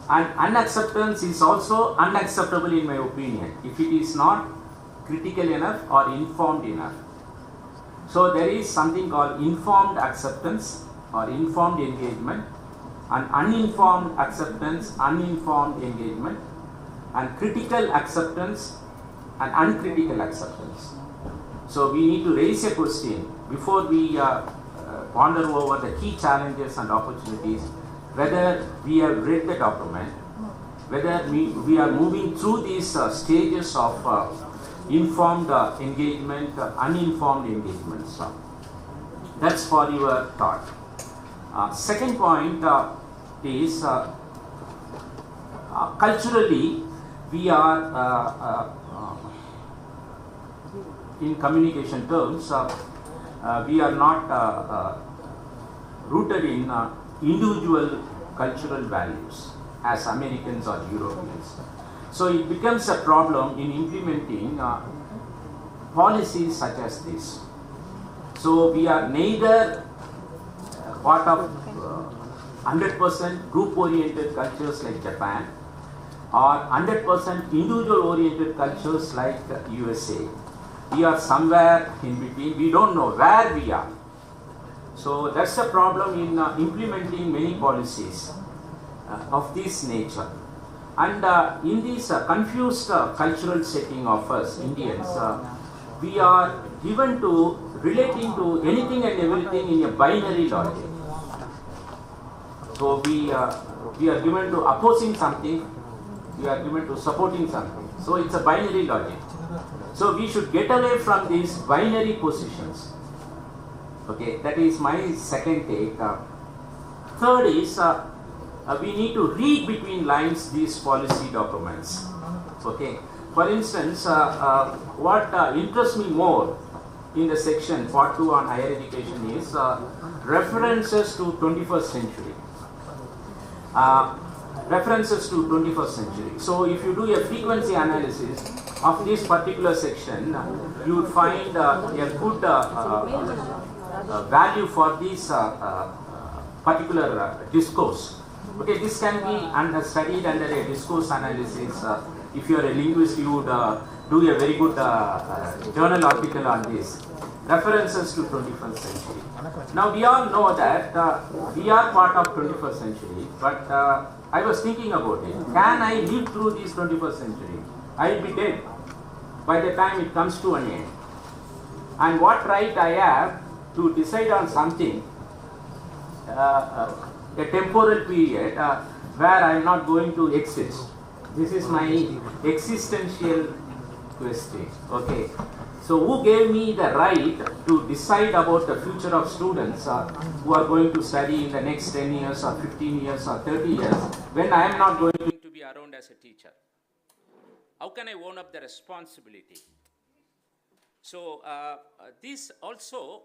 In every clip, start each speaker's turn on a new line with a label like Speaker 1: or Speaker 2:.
Speaker 1: And unacceptance is also unacceptable in my opinion if it is not critical enough or informed enough. So there is something called informed acceptance or informed engagement, and uninformed acceptance, uninformed engagement, and critical acceptance and uncritical acceptance. So we need to raise a question before we ponder over the key challenges and opportunities, whether we have read the document, whether we are moving through these stages of informed engagement, uninformed engagement. So that's for your thought. Second point is culturally we are in communication terms we are not rooted in individual cultural values as Americans or Europeans. So it becomes a problem in implementing policies such as this. So we are neither part of 100% group-oriented cultures like Japan or 100% individual-oriented cultures like USA. We are somewhere in between. We don't know where we are. So that's a problem in implementing many policies of this nature. And in this confused cultural setting of us Indians, we are given to relating to anything and everything in a binary logic. So we are given to opposing something, we are given to supporting something. So it's a binary logic. So we should get away from these binary positions. Okay, that is my second take. Third is we need to read between lines these policy documents. Okay, for instance, what interests me more in the section part 2 on higher education is references to 21st century. References to 21st century. So if you do a frequency analysis of this particular section, you would find a good value for this particular discourse. Okay, this can be studied under a discourse analysis. If you are a linguist, you would do a very good journal article on this. References to 21st century. Now we all know that we are part of 21st century, but I was thinking about it. Can I live through this 21st century? I will be dead by the time it comes to an end. And what right I have to decide on something, a temporal period where I am not going to exist. This is my existential question. Okay. So who gave me the right to decide about the future of students who are going to study in the next 10 years or 15 years or 30 years when I am not going to be around as a teacher? How can I own up the responsibility? So this also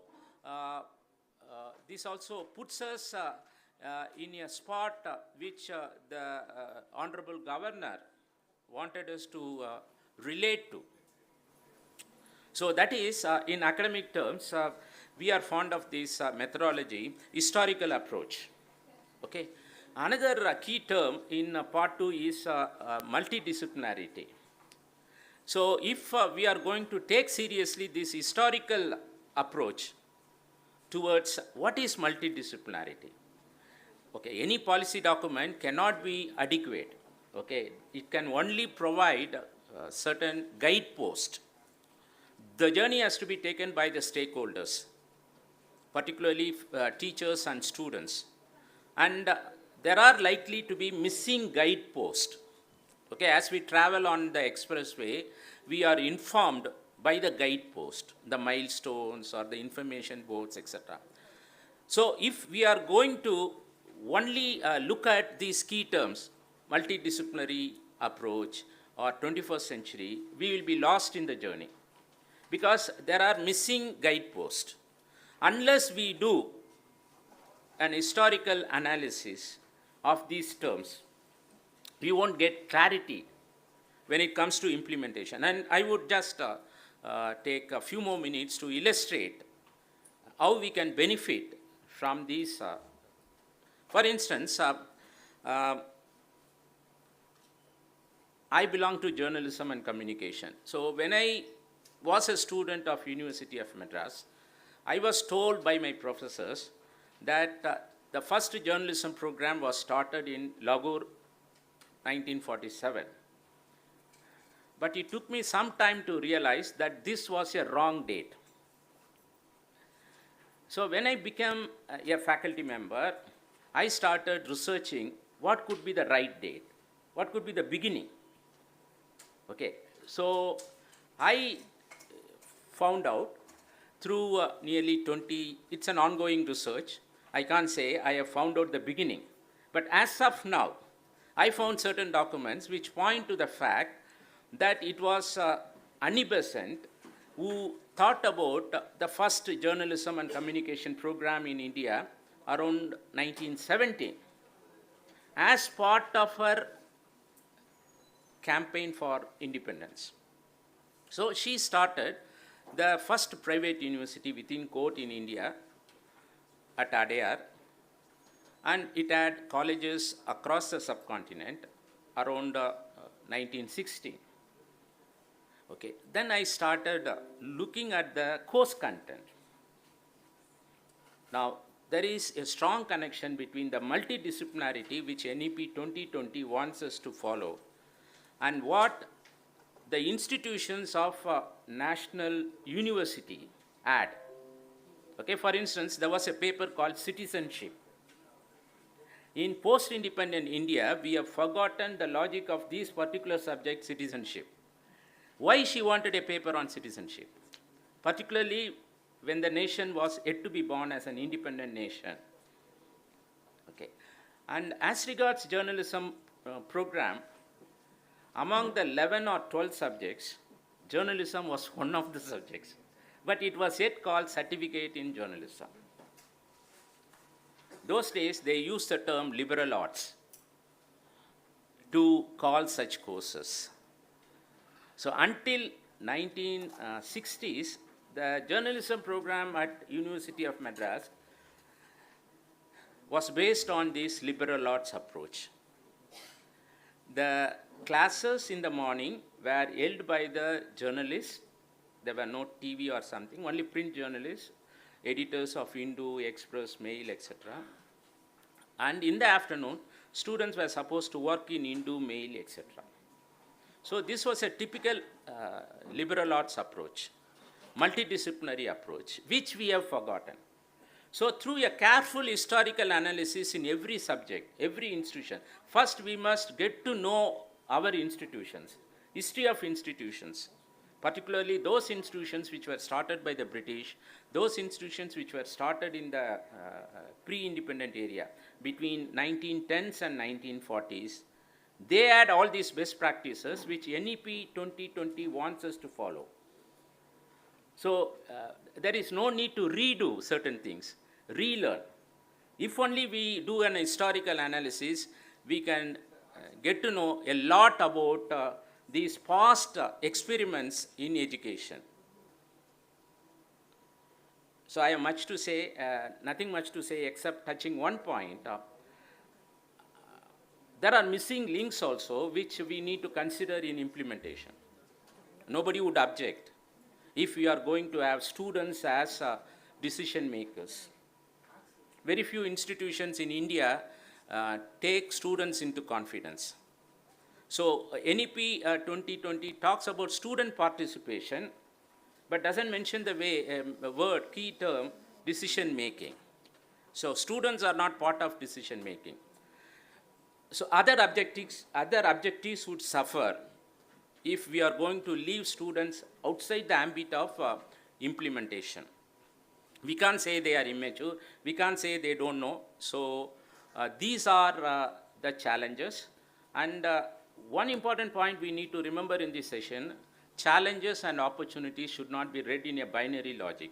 Speaker 1: puts us in a spot which the Honorable Governor wanted us to relate to. So that is, in academic terms, we are fond of this methodology, historical approach. Okay. Another key term in part 2 is multidisciplinarity. So if we are going to take seriously this historical approach towards what is multidisciplinarity, okay, any policy document cannot be adequate. Okay, it can only provide certain guidepost. The journey has to be taken by the stakeholders, particularly teachers and students. And there are likely to be missing guideposts. Okay, as we travel on the expressway, we are informed by the guidepost, the milestones or the information boards, etc. So if we are going to only look at these key terms, multidisciplinary approach or 21st century, we will be lost in the journey because there are missing guideposts. Unless we do an historical analysis of these terms, we won't get clarity when it comes to implementation. And I would just take a few more minutes to illustrate how we can benefit from these. For instance, I belong to journalism and communication. So when I was a student of University of Madras, I was told by my professors that the first journalism program was started in Lahore, 1947. But it took me some time to realize that this was a wrong date. So when I became a faculty member, I started researching what could be the right date, what could be the beginning. Okay, so I found out through nearly 20, it's an ongoing research. I can't say I have found out the beginning. But as of now, I found certain documents which point to the fact that it was Annie Besant who thought about the first journalism and communication program in India around 1917 as part of her campaign for independence. So she started the first private university within quote in India at Adyar, and it had colleges across the subcontinent around 1916. Okay, then I started looking at the course content. Now, there is a strong connection between the multidisciplinarity which NEP 2020 wants us to follow and what the institutions of national university add. Okay, for instance, there was a paper called Citizenship. In post-independent India, we have forgotten the logic of these particular subject, citizenship. Why she wanted a paper on citizenship? Particularly when the nation was yet to be born as an independent nation. Okay. And as regards journalism program, among the 11 or 12 subjects, journalism was one of the subjects, but it was yet called certificate in journalism. Those days, they used the term liberal arts to call such courses. So until 1960s, the journalism program at University of Madras was based on this liberal arts approach. The classes in the morning were held by the journalists. There were no TV or something, only print journalists, editors of Hindu, Express, Mail, etc. And in the afternoon, students were supposed to work in Hindu, Mail, etc. So this was a typical liberal arts approach, multidisciplinary approach, which we have forgotten. So through a careful historical analysis in every subject, every institution, first we must get to know our institutions, history of institutions, particularly those institutions which were started by the British, those institutions which were started in the pre-independent area between 1910s and 1940s. They had all these best practices which NEP 2020 wants us to follow. So there is no need to redo certain things, relearn. If only we do an historical analysis, we can get to know a lot about these past experiments in education. So I have much to say, nothing much to say except touching one point. There are missing links also which we need to consider in implementation. Nobody would object if we are going to have students as decision makers. Very few institutions in India take students into confidence. So NEP 2020 talks about student participation, but doesn't mention the word, key term, decision making. So students are not part of decision making. So other objectives would suffer if we are going to leave students outside the ambit of implementation. We can't say they are immature, we can't say they don't know. So these are the challenges. And one important point we need to remember in this session, challenges and opportunities should not be read in a binary logic.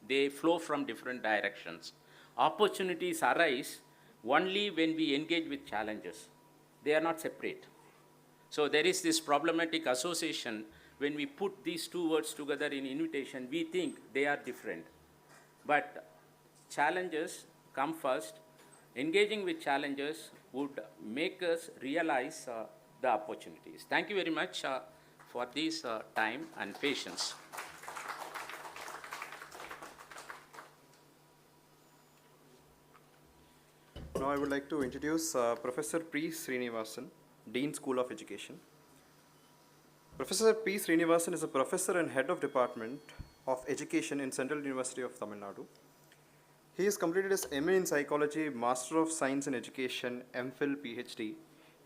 Speaker 1: They flow from different directions. Opportunities arise only when we engage with challenges. They are not separate. So there is this problematic association. When we put these two words together in invitation, we think they are different. But challenges come first. Engaging with challenges would make us realize the opportunities. Thank you very much for this time and patience.
Speaker 2: Now I would like to introduce Professor P. Srinivasan, Dean School of Education. Professor P. Srinivasan is a professor and head of Department of Education in Central University of Tamil Nadu. He has completed his MA in Psychology, Master of Science in Education, MPhil, PhD.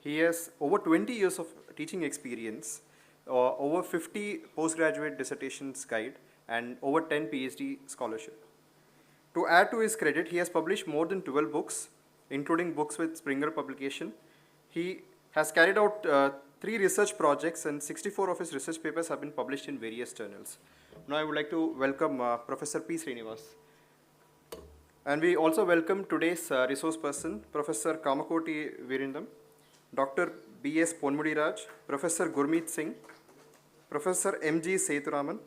Speaker 2: He has over 20 years of teaching experience, over 50 postgraduate dissertations guide, and over 10 PhD scholarship. To add to his credit, he has published more than 12 books, including books with Springer publication. He has carried out 3 research projects, and 64 of his research papers have been published in various journals. Now I would like to welcome Professor P. Srinivas. And we also welcome today's resource person, Professor Kamakoti Virindam, Dr. B.S. Ponmudi Raj, Professor Gurmeet Singh, Professor M.G. Seturaman.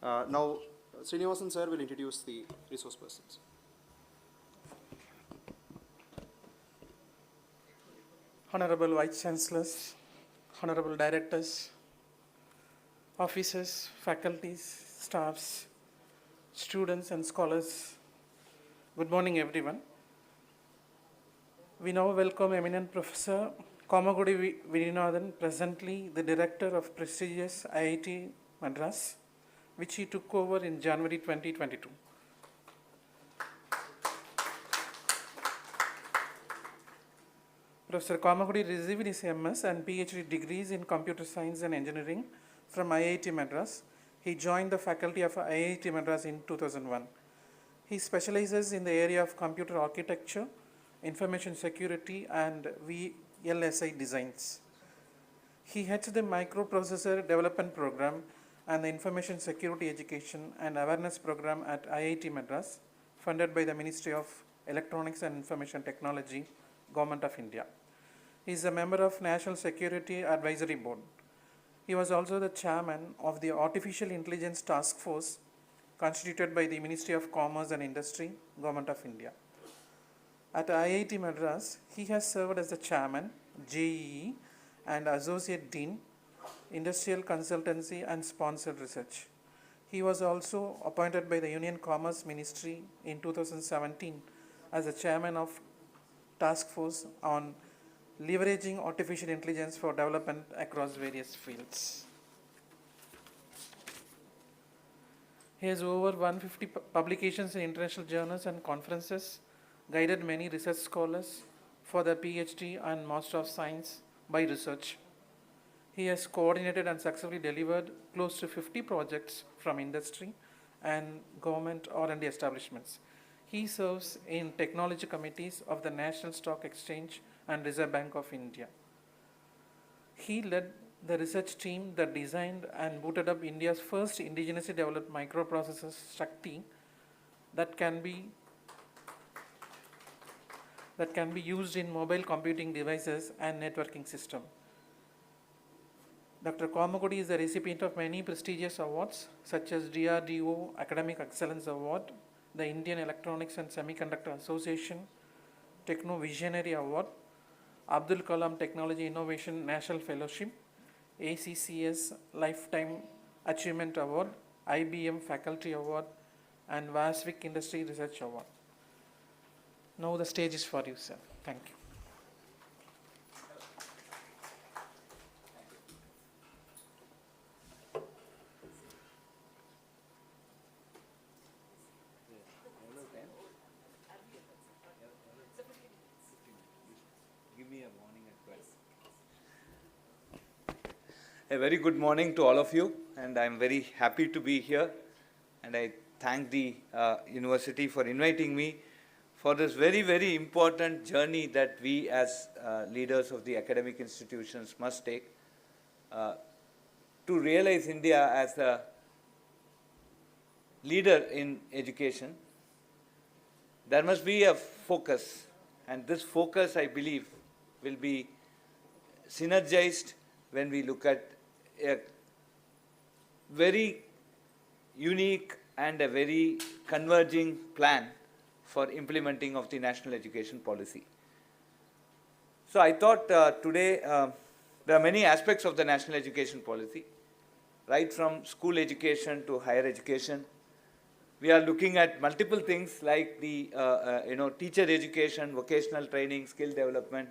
Speaker 2: Now, Srinivasan sir will introduce the resource persons.
Speaker 3: Honorable Vice Chancellors, Honorable Directors, Officers, Faculties, Staffs, Students and Scholars, good morning everyone. We now welcome eminent Professor Kamagudi Virinathan, presently the Director of prestigious IIT Madras, which he took over in January 2022. Professor Kamagudi received his MS and PhD degrees in Computer Science and Engineering from IIT Madras. He joined the faculty of IIT Madras in 2001. He specializes in the area of computer architecture, information security, and VLSI designs. He heads the microprocessor development program and the information security education and awareness program at IIT Madras, funded by the Ministry of Electronics and Information Technology, Government of India. He is a member of National Security Advisory Board. He was also the chairman of the Artificial Intelligence Task Force constituted by the Ministry of Commerce and Industry, Government of India. At IIT Madras, he has served as the chairman, JEE, and associate dean, industrial consultancy and sponsored research. He was also appointed by the Union Commerce Ministry in 2017 as the chairman of Task Force on leveraging artificial intelligence for development across various fields. He has over 150 publications in international journals and conferences, guided many research scholars for their PhD and Master of Science by research. He has coordinated and successfully delivered close to 50 projects from industry and government R&D establishments. He serves in technology committees of the National Stock Exchange and Reserve Bank of India. He led the research team that designed and booted up India's first indigenously developed microprocessor Shakti that can be used in mobile computing devices and networking system. Dr. Kamagudi is the recipient of many prestigious awards such as DRDO Academic Excellence Award, the Indian Electronics and Semiconductor Association Techno Visionary Award, Abdul Kalam Technology Innovation National Fellowship, ACCS Lifetime Achievement Award, IBM Faculty Award, and Vasvik Industry Research Award. Now the stage is for you, sir. Thank you.
Speaker 4: A very good morning to all of you, and I'm very happy to be here, and I thank the university for inviting me for this very, very important journey that we as leaders of the academic institutions must take to realize India as a leader in education. There must be a focus, and this focus, I believe, will be synergized when we look at a very unique and a very converging plan for implementing of the national education policy. So I thought today there are many aspects of the national education policy, right from school education to higher education. We are looking at multiple things like the teacher education, vocational training, skill development.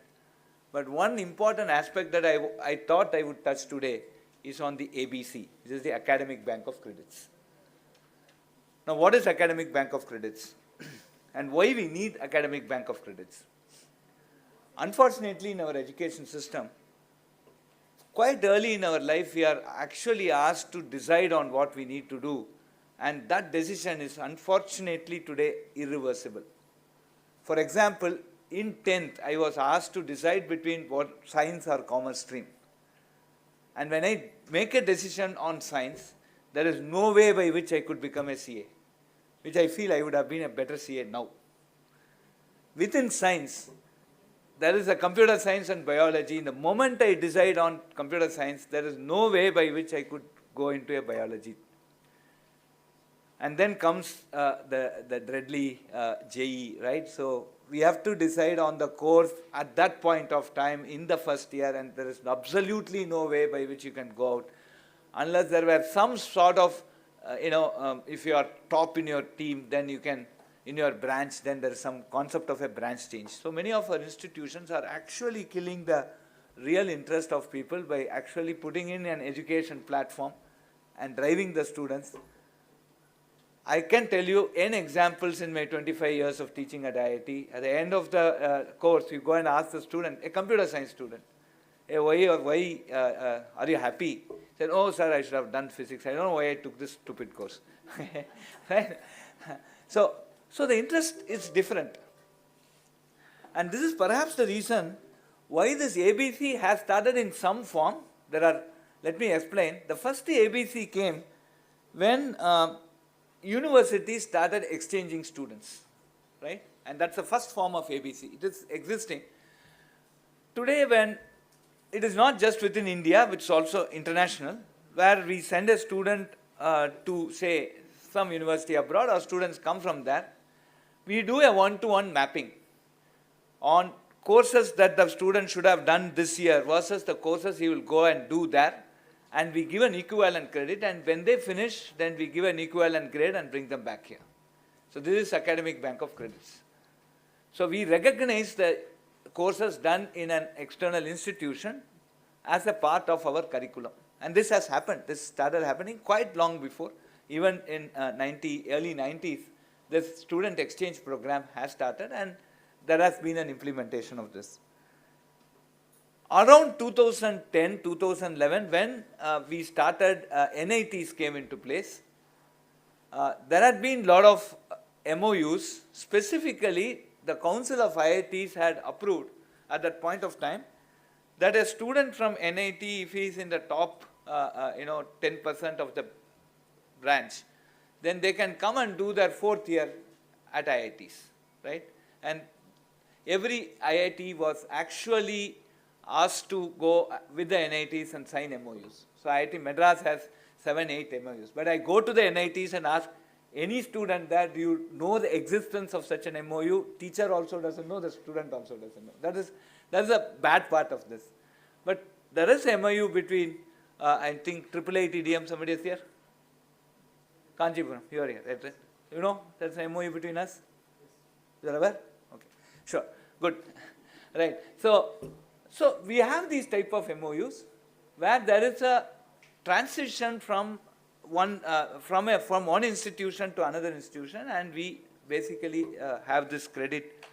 Speaker 4: But one important aspect that I thought I would touch today is on the ABC, which is the Academic Bank of Credits. Now, what is Academic Bank of Credits? And why we need Academic Bank of Credits? Unfortunately, in our education system, quite early in our life, we are actually asked to decide on what we need to do. And that decision is unfortunately today irreversible. For example, in 10th, I was asked to decide between what science or commerce stream. And when I make a decision on science, there is no way by which I could become a CA, which I feel I would have been a better CA now. Within science, there is a computer science and biology. The moment I decide on computer science, there is no way by which I could go into a biology. And then comes the dreadly JE, right? So we have to decide on the course at that point of time in the first year, and there is absolutely no way by which you can go out unless there were some sort of, if you are top in your team, then you can, in your branch, then there is some concept of a branch change. So many of our institutions are actually killing the real interest of people by actually putting in an education platform and driving the students. I can tell you N examples in my 25 years of teaching at IIT. At the end of the course, you go and ask the student, a computer science student, hey, why are you happy? He said, oh, sir, I should have done physics. I don't know why I took this stupid course. Right? So the interest is different. And this is perhaps the reason why this ABC has started in some form. Let me explain. The first ABC came when universities started exchanging students, right? And that's the first form of ABC. It is existing. Today, when it is not just within India, which is also international, where we send a student to, say, some university abroad, or students come from there, we do a one-to-one mapping on courses that the student should have done this year versus the courses he will go and do there. And we give an equivalent credit, and when they finish, then we give an equivalent grade and bring them back here. So this is Academic Bank of Credits. So we recognize the courses done in an external institution as a part of our curriculum. And this has happened. This started happening quite long before. Even in early 90s, this student exchange program has started, and there has been an implementation of this. Around 2010, 2011, when we started, NITs came into place. There had been a lot of MOUs. Specifically, the Council of IITs had approved at that point of time that a student from NIT, if he is in the top 10% of the branch, then they can come and do their 4th year at IITs, right? And every IIT was actually asked to go with the NITs and sign MOUs. So IIT Madras has 7-8 MOUs. But I go to the NITs and ask any student that, do you know the existence of such an MOU? Teacher also doesn't know, the student also doesn't know. That is a bad part of this. But there is MOU between, I think, IIIT TDM, somebody is here? Kanchipuram, you are here, right? You know, there's an MOU between us? You are aware? Okay, sure, good. Right, so we have these type of MOUs where there is a transition from one institution to another institution, and we basically have this credit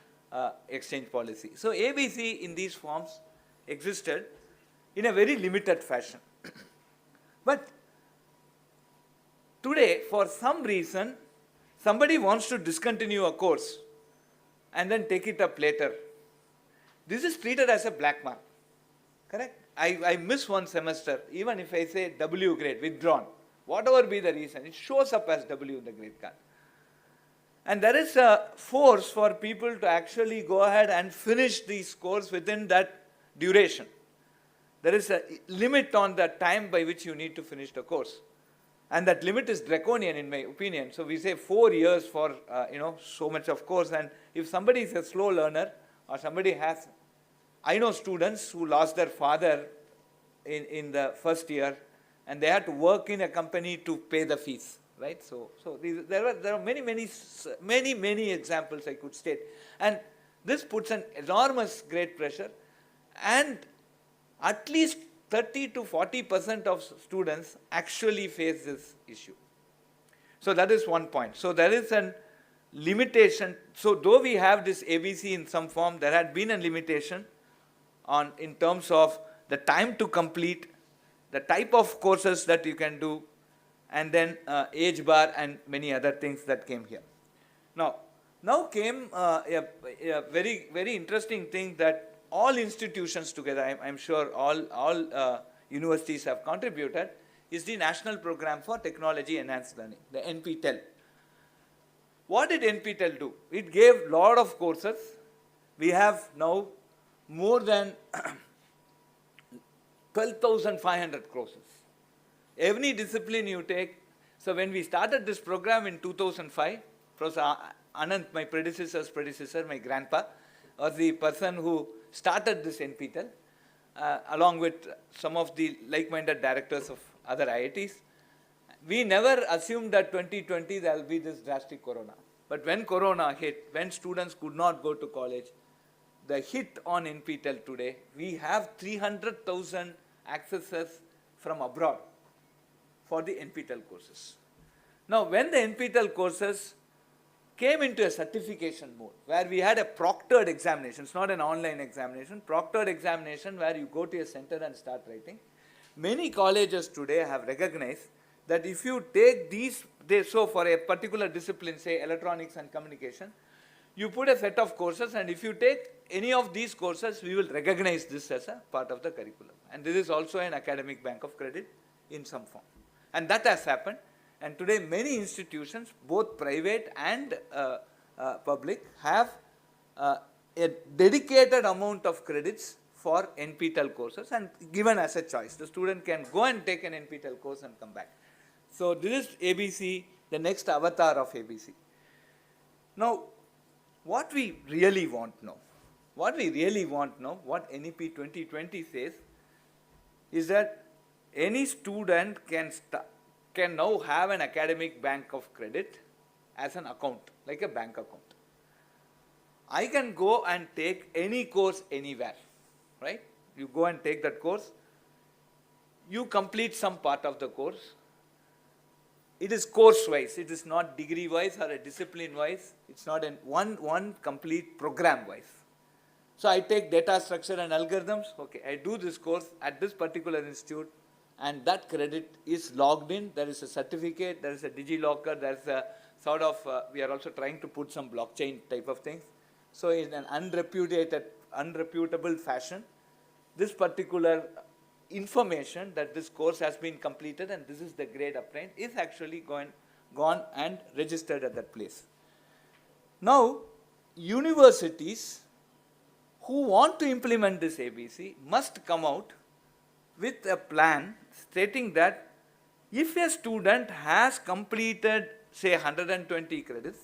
Speaker 4: exchange policy. So ABC in these forms existed in a very limited fashion. But today, for some reason, somebody wants to discontinue a course and then take it up later. This is treated as a black mark, correct? I miss one semester, even if I say W grade, withdrawn, whatever be the reason, it shows up as W in the grade card. And there is a force for people to actually go ahead and finish these courses within that duration. There is a limit on the time by which you need to finish the course. And that limit is draconian in my opinion. So we say 4 years for so much of course, and if somebody is a slow learner, or somebody has, I know students who lost their father in the first year, and they had to work in a company to pay the fees, right? So there are many examples I could state, and this puts an enormous great pressure, and at least 30 to 40% of students actually face this issue. So that is one point. So there is an limitation. So though we have this ABC in some form, there had been a limitation on in terms of the time to complete, the type of courses that you can do, and then age bar and many other things that came here. Now came a very interesting thing that all institutions together, I'm sure all universities have contributed, is the National Program for Technology Enhanced Learning, the NPTEL. What did NPTEL do? It gave lot of courses. We have now more than 12,500 courses. Every discipline you take. So when we started this program in 2005, Professor Anand, my predecessor's predecessor, my grandpa, was the person who started this NPTEL, along with some of the like-minded directors of other IITs. We never assumed that 2020 there will be this drastic corona. But when corona hit, when students could not go to college, the hit on NPTEL today, we have 300,000 accesses from abroad for the NPTEL courses. Now, when the NPTEL courses came into a certification mode, where we had a proctored examination, it's not an online examination, proctored examination where you go to a center and start writing. Many colleges today have recognized that if you take these, so for a particular discipline, say electronics and communication, you put a set of courses, and if you take any of these courses, we will recognize this as a part of the curriculum. And this is also an academic bank of credit in some form. And that has happened. And today many institutions, both private and public, have a dedicated amount of credits for NPTEL courses and given as a choice. The student can go and take an NPTEL course and come back. So this is ABC, the next avatar of ABC. Now, what we really want now, what NEP 2020 says is that any student can now have an academic bank of credit as an account, like a bank account. I can go and take any course anywhere, right? You go and take that course, you complete some part of the course. It is course-wise, it is not degree-wise or a discipline-wise, it's not one complete program-wise. So I take data structure and algorithms, okay, I do this course at this particular institute, and that credit is logged in. There is a certificate, there is a DigiLocker, there is a sort of, we are also trying to put some blockchain type of things. So in an unreputable fashion, this particular information that this course has been completed and this is the grade obtained is actually gone and registered at that place. Now, universities who want to implement this ABC must come out with a plan stating that if a student has completed, say, 120 credits,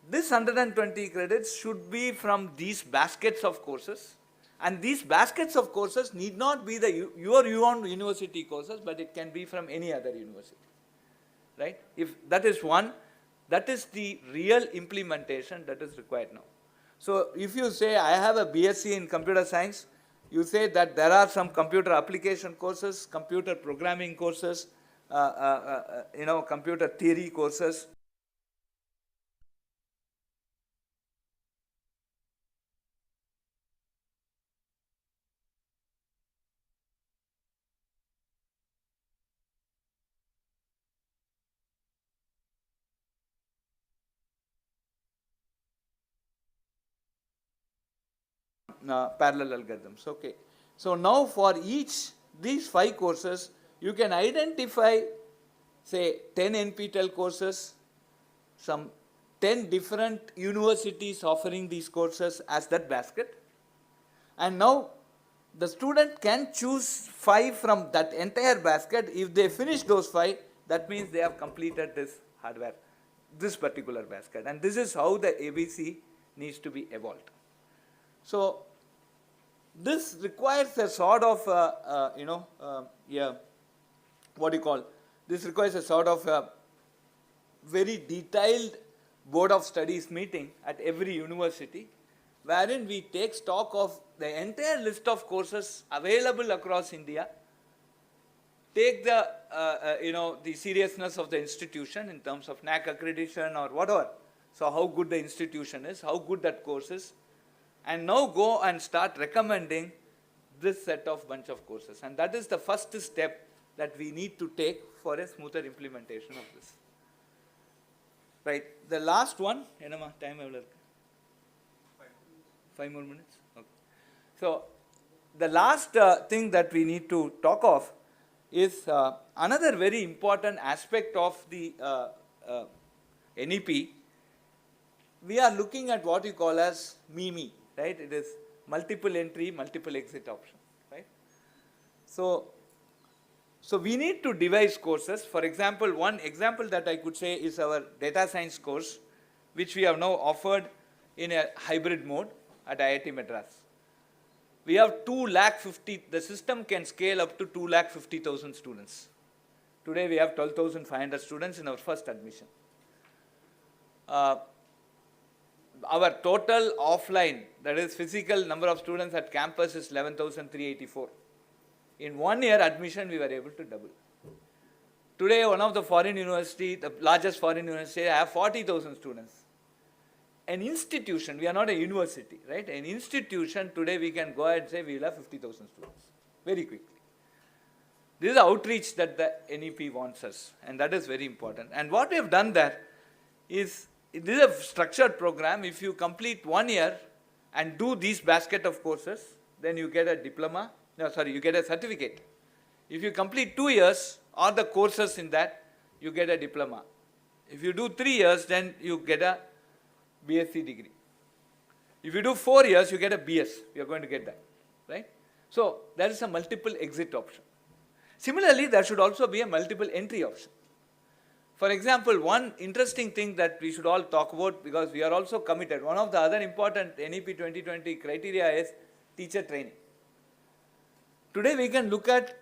Speaker 4: this 120 credits should be from these baskets of courses, and these baskets of courses need not be your own university courses, but it can be from any other university, right? If that is one, that is the real implementation that is required now. So if you say, I have a BSc in computer science, you say that there are some computer application courses, computer programming courses, computer theory courses. Parallel algorithms, okay. So now for these 5 courses, you can identify, say, 10 NPTEL courses, some 10 different universities offering these courses as that basket. And now the student can choose 5 from that entire basket. If they finish those 5, that means they have completed this hardware, this particular basket. And this is how the ABC needs to be evolved. So this requires a sort of, what do you call, this requires a sort of very detailed board of studies meeting at every university, wherein we take stock of the entire list of courses available across India, take the, the seriousness of the institution in terms of NAC accreditation or whatever. So how good the institution is, how good that course is, and now go and start recommending this set of bunch of courses. And that is the first step that we need to take for a smoother implementation of this. Right. The last one, time 5 more minutes. Okay. So the last thing that we need to talk of is another very important aspect of the NEP. We are looking at what we call as MIMI, right? It is multiple entry, multiple exit option, right? So we need to devise courses. For example, one example that I could say is our data science course, which we have now offered in a hybrid mode at IIT Madras. We have 250,000, the system can scale up to 250,000 students. Today we have 12,500 students in our first admission. Our total offline, that is physical number of students at campus is 11,384. In 1 year admission, we were able to double. Today, one of the foreign university, the largest foreign university, have 40,000 students. An institution, we are not a university, right? An institution, today we can go ahead and say we will have 50,000 students, very quickly. This is the outreach that the NEP wants us, and that is very important. And what we have done there is, this is a structured program. If you complete 1 year and do these basket of courses, then you get a diploma. You get a certificate. If you complete 2 years or the courses in that, you get a diploma. If you do 3 years, then you get a BSc degree. If you do 4 years, you get a BS. You are going to get that, right? So there is a multiple exit option. Similarly, there should also be a multiple entry option. For example, one interesting thing that we should all talk about, because we are also committed, one of the other important NEP 2020 criteria is teacher training. Today we can look at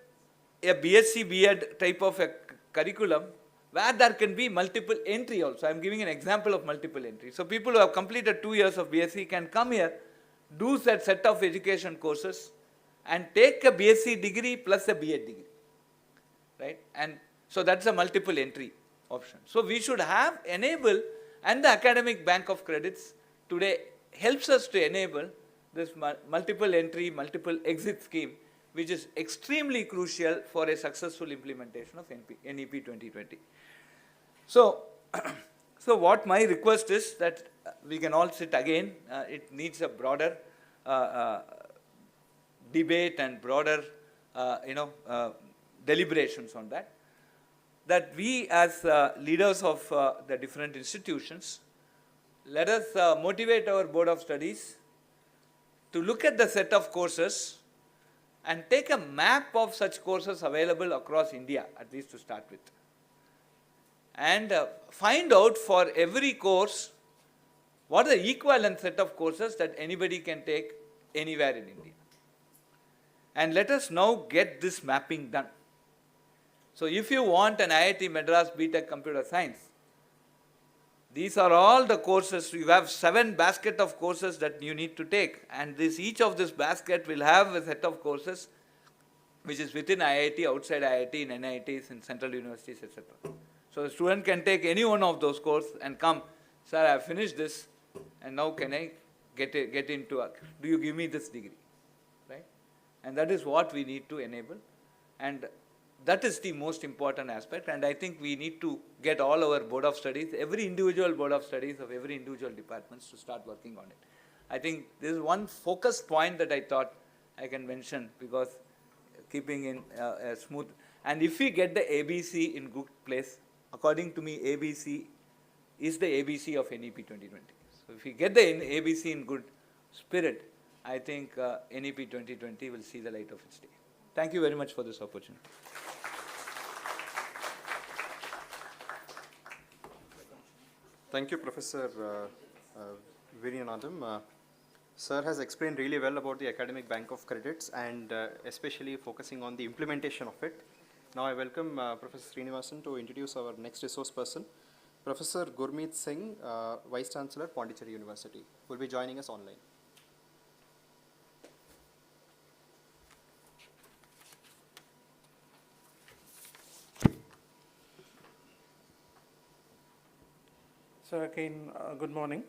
Speaker 4: a BSc B.Ed type of a curriculum where there can be multiple entry also. I am giving an example of multiple entry. So people who have completed 2 years of BSc can come here, do that set of education courses and take a BSc degree plus a B.Ed degree, right? And so that's a multiple entry option. So we should have enable, and the academic bank of credits today helps us to enable this multiple entry, multiple exit scheme, which is extremely crucial for a successful implementation of NEP 2020. So, what my request is that we can all sit again. It needs a broader debate and broader, deliberations on that. That we as leaders of the different institutions, let us motivate our board of studies to look at the set of courses and take a map of such courses available across India, at least to start with. And find out for every course what are the equivalent set of courses that anybody can take anywhere in India. And let us now get this mapping done. So if you want an IIT Madras BTech Computer Science, these are all the courses. You have 7 basket of courses that you need to take, and each of this basket will have a set of courses which is within IIT, outside IIT, in NITs, in central universities, etc. So the student can take any one of those courses and come, sir, I have finished this, and now can I get into do you give me this degree, right? And that is what we need to enable, and that is the most important aspect. And I think we need to get all our board of studies, every individual board of studies of every individual departments to start working on it. I think this is one focus point that I thought I can mention, because keeping in a smooth, and if we get the ABC in good place, according to me, ABC is the ABC of NEP 2020. So if we get the ABC in good spirit, I think NEP 2020 will see the light of its day. Thank you very much for this opportunity.
Speaker 2: Thank you, Professor Viryanadam. Sir has explained really well about the academic bank of credits and especially focusing on the implementation of it. Now I welcome Professor Srinivasan to introduce our next resource person, Professor Gurmeet Singh, Vice Chancellor, Pondicherry University, will be joining us online.
Speaker 3: So again, good morning.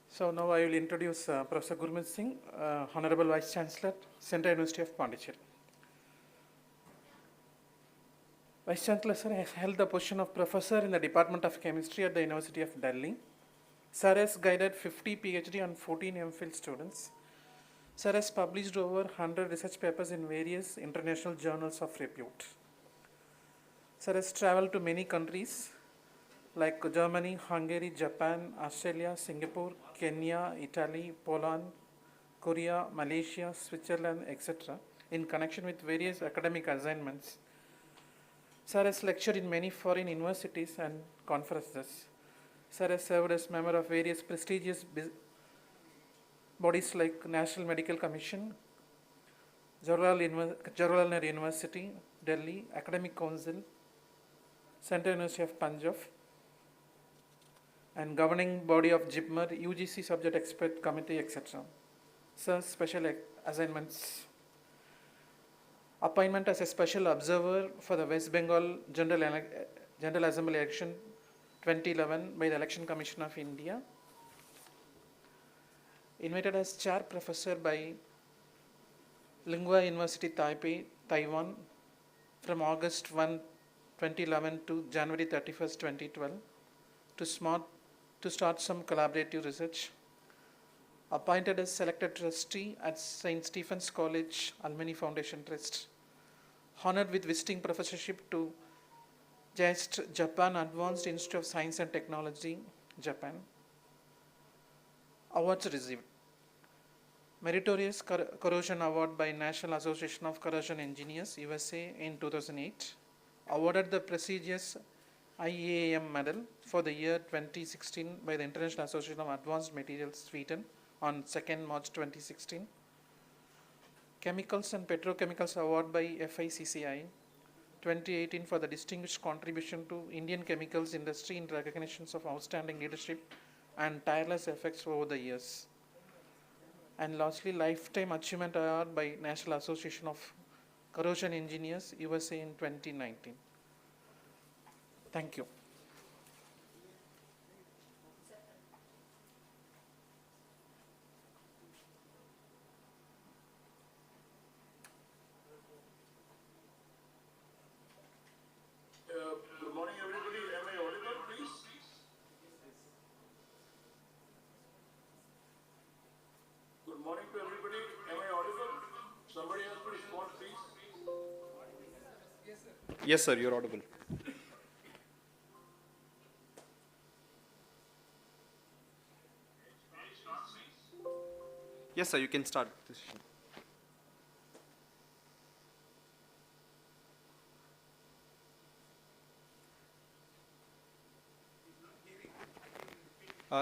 Speaker 3: So now I will introduce Professor Gurman Singh, Honorable Vice Chancellor, Central University of Pondicherry. Vice Chancellor sir has held the position of Professor in the Department of Chemistry at the University of Delhi. Sir has guided 50 PhD and 14 MPhil students. Sir has published over 100 research papers in various international journals of repute. Sir has traveled to many countries like Germany, Hungary, Japan, Australia, Singapore, Kenya, Italy, Poland, Korea, Malaysia, Switzerland, etc. in connection with various academic assignments. Sir has lectured in many foreign universities and conferences. Sir has served as member of various prestigious bodies like National Medical Commission, Jawaharlal University, Delhi, Academic Council, Central University of Punjab, and governing body of JIPMER, UGC Subject Expert Committee, etc. Sir, special assignments. Appointment as a special observer for the West Bengal General Assembly election 2011 by the Election Commission of India. Invited as chair professor by Lingua University Taipei, Taiwan from August 1, 2011 to January 31st, 2012 to start some collaborative research. Appointed as selected trustee at St. Stephen's College, Alumni Foundation Trust. Honored with visiting professorship to JEST, Japan Advanced Institute of Science and Technology, Japan. Awards received. Meritorious Corrosion Award by National Association of Corrosion Engineers, USA in 2008. Awarded the prestigious IAM Medal for the year 2016 by the International Association of Advanced Materials, Sweden on 2nd March 2016. Chemicals and Petrochemicals Award by FICCI 2018 for the distinguished contribution to Indian chemicals industry in recognitions of outstanding leadership and tireless efforts over the years. And lastly, Lifetime Achievement Award by National Association of Corrosion Engineers, USA in 2019. Thank you.
Speaker 5: Good morning, everybody. Am I audible, please? Good morning to everybody. Am I audible? Somebody has to respond, please.
Speaker 2: Yes, sir, you're audible. Yes, sir, you can start this session.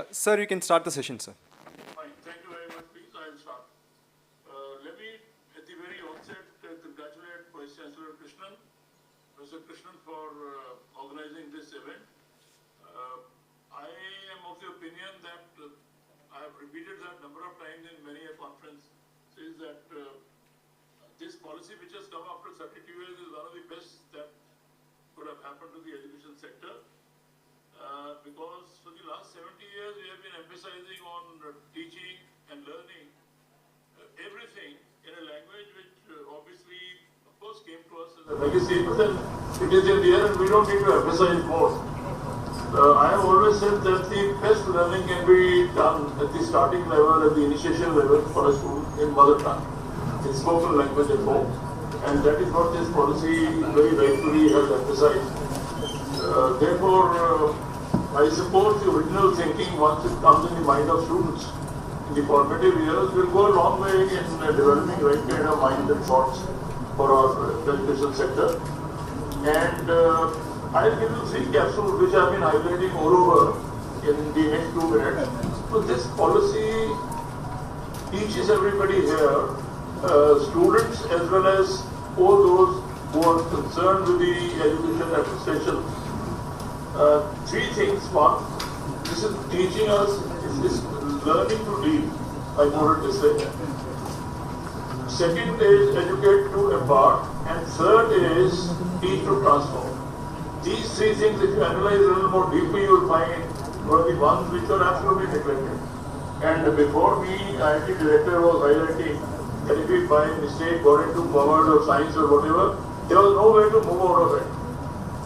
Speaker 2: Sir, you can start the session, sir.
Speaker 5: Fine. Thank you very much, please. I will start. Let me, at the very outset, congratulate Vice Chancellor Krishnan, Professor Krishnan, for organizing this event. I am of the opinion that I have repeated that number of times in many a conference, is that this policy which has come after 32 years is one of the best that could have happened to the education sector. Because for the last 70 years we have been emphasizing on teaching and learning everything in a language which obviously, of course, came to us as a legacy, but then it is in the air and we don't need to emphasize more. I have always said that the best learning can be done at the starting level, at the initiation level for a student in mother tongue, in spoken language at home, and that is what this policy very rightfully has emphasized. Therefore, I suppose the original thinking, once it comes in the mind of students in the formative years, will go a long way in developing right kind of mind and thoughts for our education sector. And I'll give you 3 capsules which I've been highlighting all over in the next 2 minutes. So this policy teaches everybody here, students as well as all those who are concerned with the education administration. Three things. One, this is teaching us, this is learning to lead, I put it this way. Second is educate to impart, and third is teach to transform. These three things, if you analyze a little more deeply, you will find were the ones which are absolutely neglected. And before me, IT director was highlighting that if we by mistake got into commerce or science or whatever, there was no way to move out of it.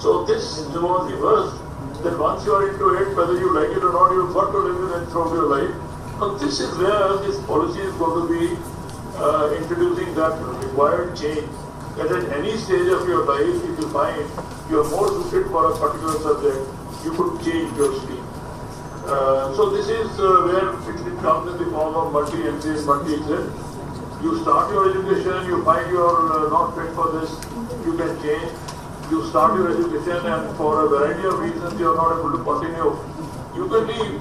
Speaker 5: So this was the worst, that once you are into it, whether you like it or not, you've got to live with it throughout your life. Now this is where this policy is going to be introducing that required change. That at any stage of your life, if you find you are more suited for a particular subject, you could change your stream. So this is where it comes in the form of multi-entry and multi-exit. You start your education, you find you are not fit for this, you can change. You start your education and for a variety of reasons you are not able to continue. You can leave,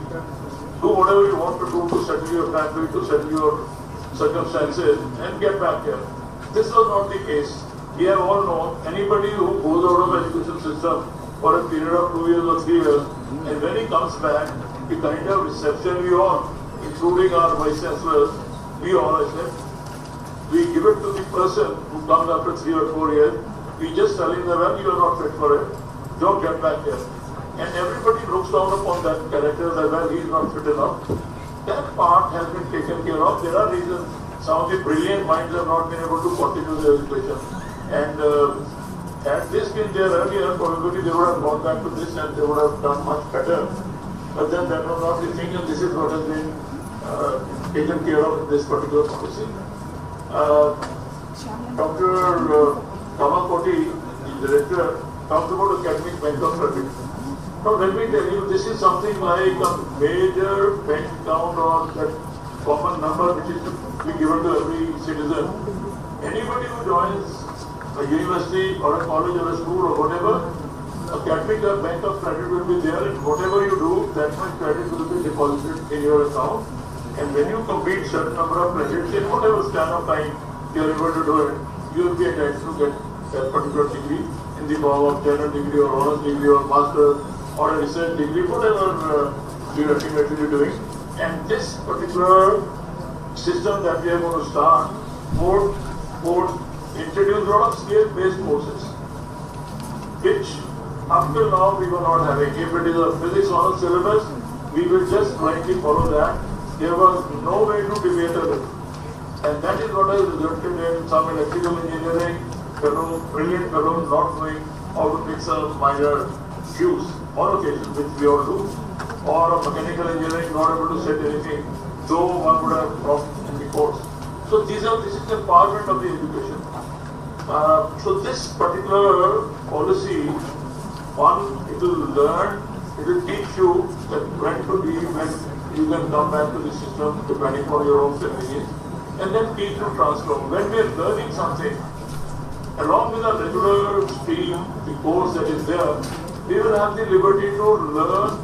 Speaker 5: do whatever you want to do to settle your family, to settle your circumstances and get back here. This was not the case. We have all known anybody who goes out of education system for a period of 2 years or 3 years, and when he comes back, the kind of reception we all, including our vice chancellors, we all accept. We give it to the person who comes after 3 or 4 years. We just tell him that, well, you are not fit for it. Don't get back here. And everybody looks down upon that character that, well, he is not fit enough. That part has been taken care of. There are reasons. Some of the brilliant minds have not been able to continue their education. And had this been there earlier, probably they would have gone back to this and they would have done much better. But then that was not the thing, and this is what has been taken care of in this particular policy. Dr. Kamakoti, the director, talked about academic bank of credit. Now let me tell you, this is something like a major bank account or that common number which is to be given to every citizen. Anybody who joins a university or a college or a school or whatever, academic bank of credit will be there, and whatever you do, that much credit will be deposited in your account. And when you complete certain number of credits in whatever span of time you are able to do it, you will be entitled to get that particular degree in the form of general degree or honors degree or master or a research degree, whatever you are ultimately doing. And this particular system that we are going to start would introduce a lot of skill-based courses, which up till now we were not having. If it is a physics honors syllabus, we will just blindly follow that. There was no way to debate it. And that is what has resulted in some electrical engineering fellow, brilliant fellow, not knowing how to fix a minor fuse on occasion, which we all do, or a mechanical engineering not able to set anything, though one would have dropped in the course. So this is the empowerment of the education. So this particular policy, one, it will learn, it will teach you that when to leave, when you can come back to the system depending on your own convenience, and then teach to transform. When we are learning something, along with our regular stream, the course that is there, we will have the liberty to learn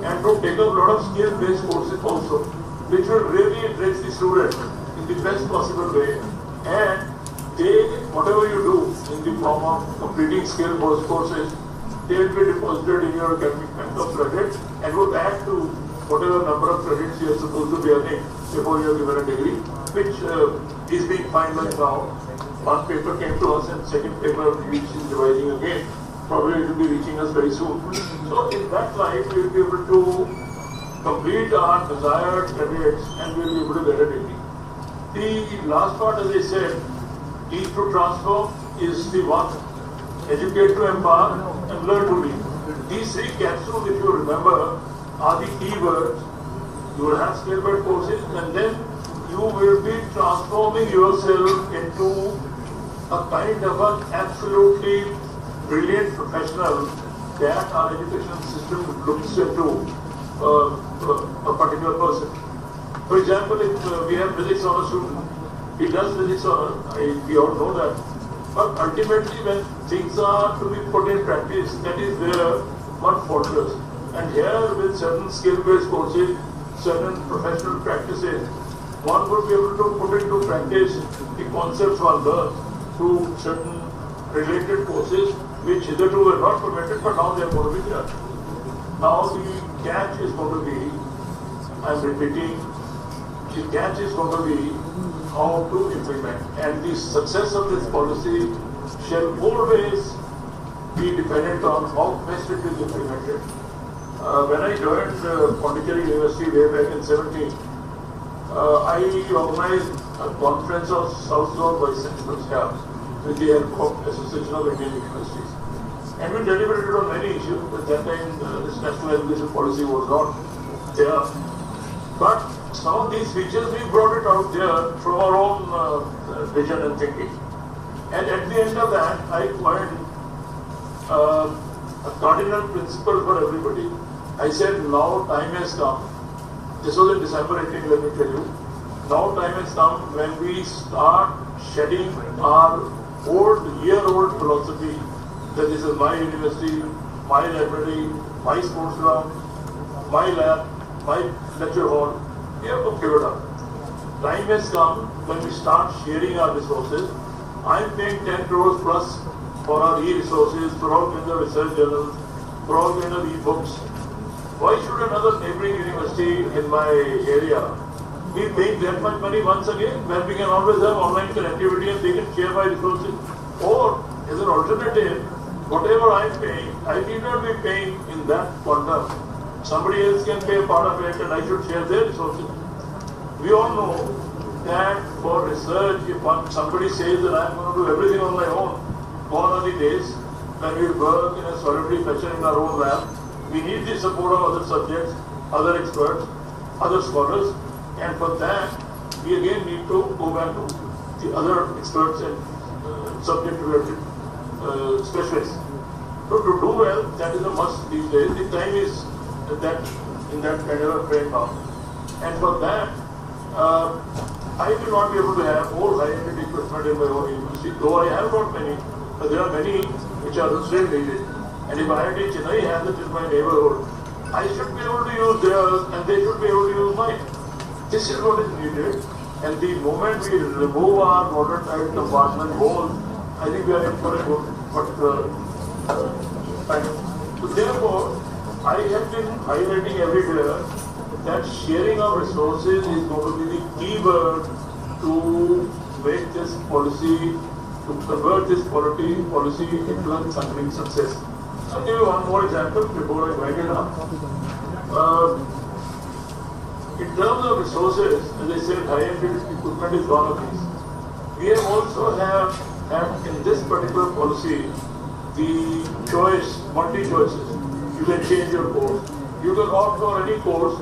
Speaker 5: and to take up a lot of skill-based courses also, which will really enrich the student in the best possible way. And they, whatever you do in the form of completing skill-based courses, they will be deposited in your academic bank of credit and would add to whatever number of credits you are supposed to be earning before you are given a degree, which is being finalized now. One paper came to us and second paper which is revising again. Probably it will be reaching us very soon. So in that light, we will be able to complete our desired credits and we will be able to get a degree. The last part, as I said, teach to transform is the one. Educate to empower and learn to lead. These three capsules, if you remember, are the key words. You will have skill-based courses and then you will be transforming yourself into a kind of an absolutely brilliant professional that our education system looks into a particular person. For example, if we have physics on a student, he does physics on we all know that. But ultimately when things are to be put in practice, that is where one falters. And here with certain skill-based courses, certain professional practices, one would be able to put into practice the concepts one learned through certain related courses which hitherto were not permitted, but now they are going to be there. Now the catch is going to be, I am repeating, the catch is going to be how to implement, and the success of this policy shall always be dependent on how best it is implemented. When I joined Pondicherry University way back in 17, I organized a conference of South Zone Vice Chancellors here with the help of Association of Indian Universities. And we deliberated on many issues. At that time, this national education policy was not there. But some of these features, we brought it out there from our own vision and thinking. And at the end of that, I coined a cardinal principle for everybody. I said, now time has come. This was in December 18, let me tell you. Now time has come when we start shedding our year-old philosophy that this is my university, my library, my sports ground, my lab, my lecture hall. We have to give it up. Time has come when we start sharing our resources. I'm paying 10 crores plus for our e-resources, for all kinds of research journals, for all kinds of e-books. Why should another neighboring university in my area be paying that much money once again when we can always have online connectivity and they can share my resources? Or, as an alternative, whatever I'm paying, I need not be paying in that quantum. Somebody else can pay a part of it and I should share their resources. We all know that for research, if somebody says that I'm going to do everything on my own, gone are the days when we work in a solitary fashion in our own lab. We need the support of other subjects, other experts, other scholars, and for that, we again need to go back to the other experts and subject-related specialists. So to do well, that is a must these days. The time is that in that kind of a frame now. And for that, I will not be able to have more high-ended equipment in my own university, though I have got many, but there are many which are still needed. And if IIT Chennai has it in my neighborhood, I should be able to use theirs and they should be able to use mine. This is what is needed. And the moment we remove our modern type compartment walls, I think we are in for a good time. So therefore, I have been highlighting everywhere that sharing of resources is going to be the key word to make this policy, to convert this policy into a concrete success. I'll give you one more example before I wind it up. In terms of resources, as I said, high-end equipment is one of these. We have also have in this particular policy the choice, multi-choices. You can change your course. You can opt for any course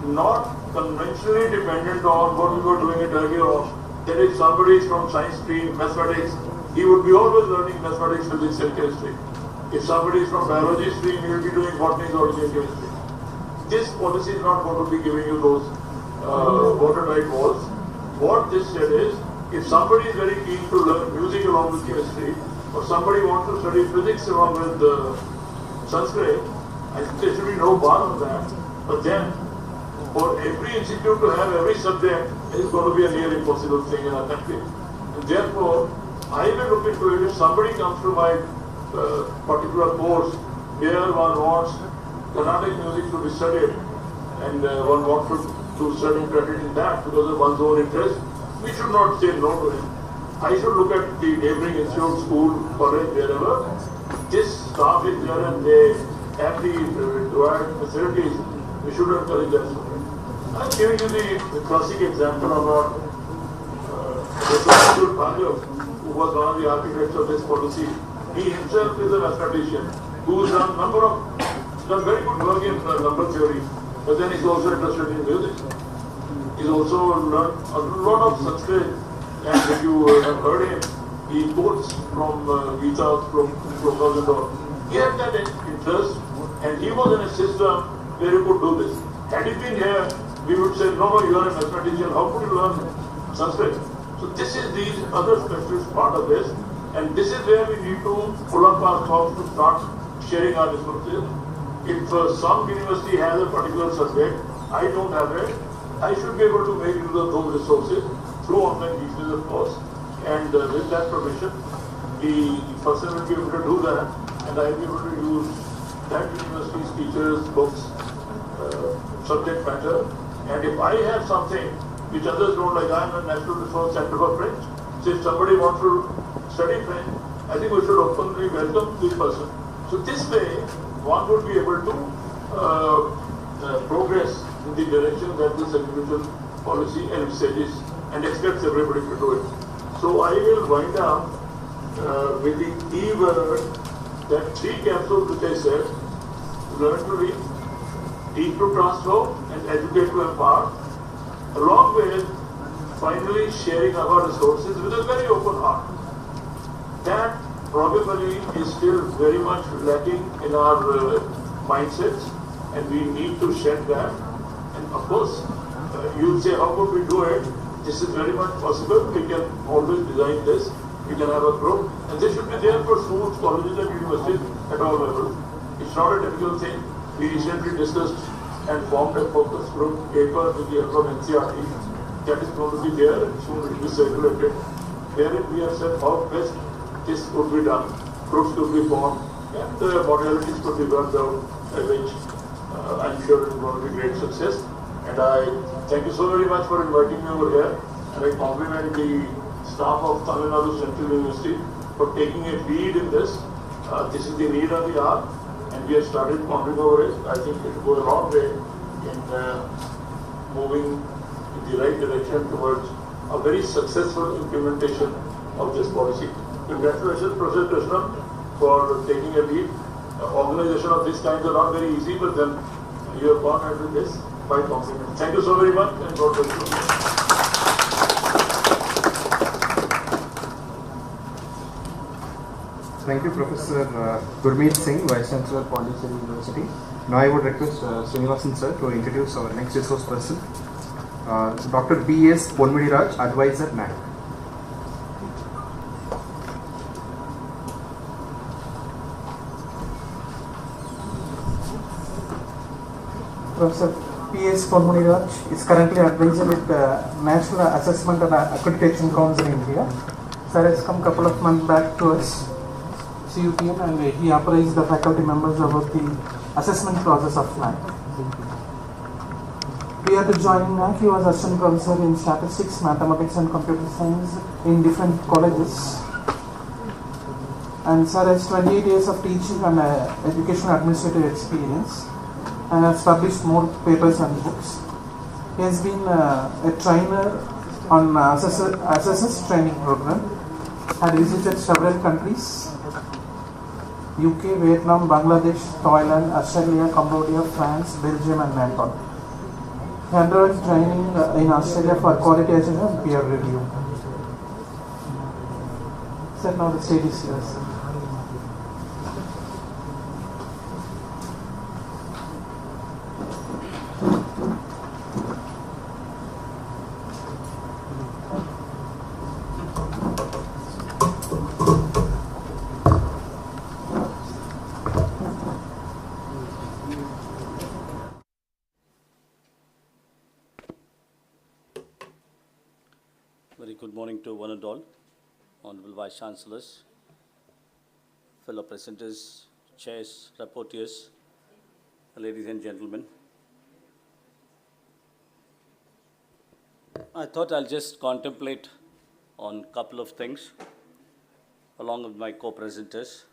Speaker 5: not conventionally dependent on what you were doing it earlier. That if somebody is from science stream, mathematics, he would be always learning mathematics, physics, and chemistry. If somebody is from biology stream, he will be doing botany, zoology, and chemistry. This policy is not going to be giving you those watertight walls. What this said is, if somebody is very keen to learn music along with chemistry, or somebody wants to study physics along with Sanskrit, I think there should be no bar on that. But then, for every institute to have every subject is going to be a near impossible thing in our country. And therefore, I will look into it. If somebody comes to my particular course, here one wants Carnatic music to be studied, and one wants to study credit in that because of one's own interest, we should not say no to him. I should look at the neighboring institute, school, college, wherever. This staff is there and they have the required facilities. We should encourage that. I'm giving you the classic example about Professor Panjo, who was one of the architects of this policy. He himself is a mathematician who's done very good work in number theory, but then he's also interested in music. He's also learned a lot of Sanskrit, and if you have heard him, he quotes from Gita, from Prabhupada and all. He had that interest, and he was in a system where he could do this. Had he been here, we would say, no, you are a mathematician, how could you learn Sanskrit? So this is the other specialist part of this, and this is where we need to pull up our thoughts to start sharing our resources. If some university has a particular subject, I don't have it, I should be able to make use of those resources through online teachers, of course. And with that permission, the person will be able to do that, and I will be able to use that university's teachers, books, subject matter. And if I have something which others don't, like I am a National Resource Center for French, so if somebody wants to study French, I think we should openly welcome this person. So this way, one would be able to progress in the direction that this individual policy envisages and expects everybody to do it. So I will wind up with the key word that 3 capsules which I said: learn to read, teach to transform, and educate to empower, along with finally sharing our resources with a very open heart. That probably is still very much lacking in our mindsets, and we need to shed that. And of course, you'll say, how could we do it? This is very much possible. We can always design this. We can have a group, and this should be there for schools, colleges, and universities at all levels. It's not a difficult thing. We recently discussed and formed a focus group paper with the help of NCRT that is going to be there and soon it will be circulated. Wherein we have said how best this could be done. Groups could be formed, and the modalities could be worked out, which I'm sure is going to be great success. And I thank you so very much for inviting me over here. And I compliment the staff of Tamil Nadu Central University for taking a lead in this. This is the need of the hour, and we have started pondering over it. I think it will go a long way in moving in the right direction towards a very successful implementation of this policy. Congratulations, Professor Krishnan, for taking a lead. Organization of this kind are not very easy, but then you have gone ahead with this. My compliments. Thank you so very much, and God bless you.
Speaker 2: Thank you, Professor Gurmeet Singh, Vice Chancellor, Pondicherry University. Now I would request Srinivasan sir to introduce our next resource person, Dr. B.S. Ponmudiraj, Advisor, NAC.
Speaker 3: Professor P.S. Ponmudiraj is currently advisor with the National Assessment and Accreditation Council in India. Sir has come a couple of months back to us, CUTN, and he apprised the faculty members about the assessment process of NAC. Prior to joining NAC, he was assistant professor in statistics, mathematics, and computer science in different colleges. And sir has 28 years of teaching and education administrative experience, and has published more papers and books. He has been a trainer on assessors training program, had visited several countries: UK, Vietnam, Bangladesh, Thailand, Australia, Cambodia, France, Belgium, and Nepal. He underwent training in Australia for quality assurance and peer review. Sir, now the stage is yours.
Speaker 6: Very good morning to one and all, Honorable Vice Chancellors, fellow presenters, chairs, rapporteurs, ladies and gentlemen. I thought I'll just contemplate on a couple of things along with my co-presenters.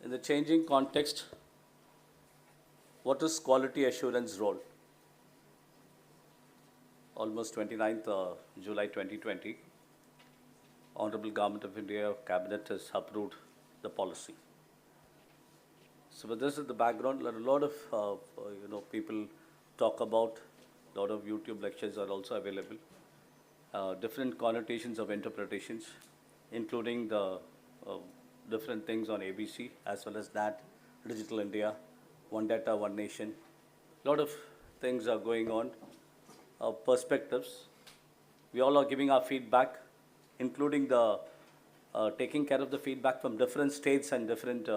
Speaker 6: In the changing context, what is quality assurance role? Almost 29th July 2020, Honorable Government of India Cabinet has approved the policy. So with this as the background, a lot of people talk about, a lot of YouTube lectures are also available, different connotations of interpretations, including the different things on ABC, as well as that, Digital India, One Data, One Nation. A lot of things are going on, perspectives. We all are giving our feedback, including the taking care of the feedback from different states and different,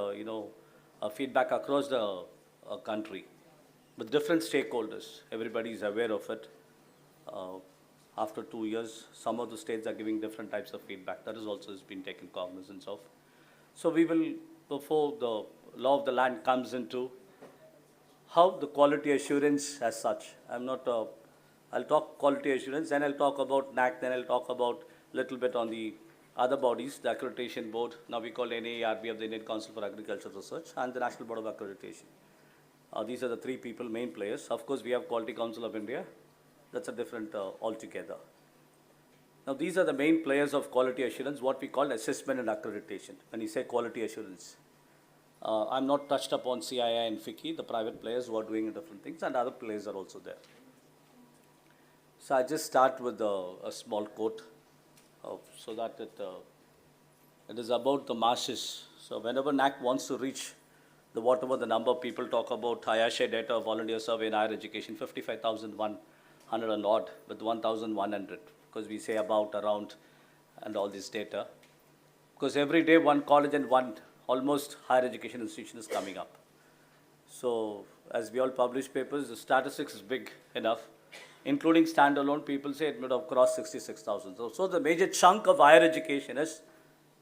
Speaker 6: feedback across the country with different stakeholders. Everybody is aware of it. After 2 years, some of the states are giving different types of feedback. That is also has been taken cognizance of. So we will, before the law of the land comes into how the quality assurance as such. I'll talk quality assurance, then I'll talk about NAC, then I'll talk about little bit on the other bodies, the accreditation board, now we call NAERB of the Indian Council for Agricultural Research, and the National Board of Accreditation. These are the three people, main players. Of course, we have Quality Council of India. That's a different altogether. Now, these are the main players of quality assurance, what we call assessment and accreditation. When you say quality assurance, I'm not touched upon CII and FICCI, the private players who are doing different things, and other players are also there. So I just start with a small quote, so that it is about the masses. So whenever NAC wants to reach whatever the number people talk about, IASHA data, volunteer survey in higher education, 55,100 and odd with 1,100, because we say about, around, and all this data. Because every day one college and one almost higher education institution is coming up. So as we all publish papers, the statistics is big enough, including standalone, people say it would have crossed 66,000. So the major chunk of higher education is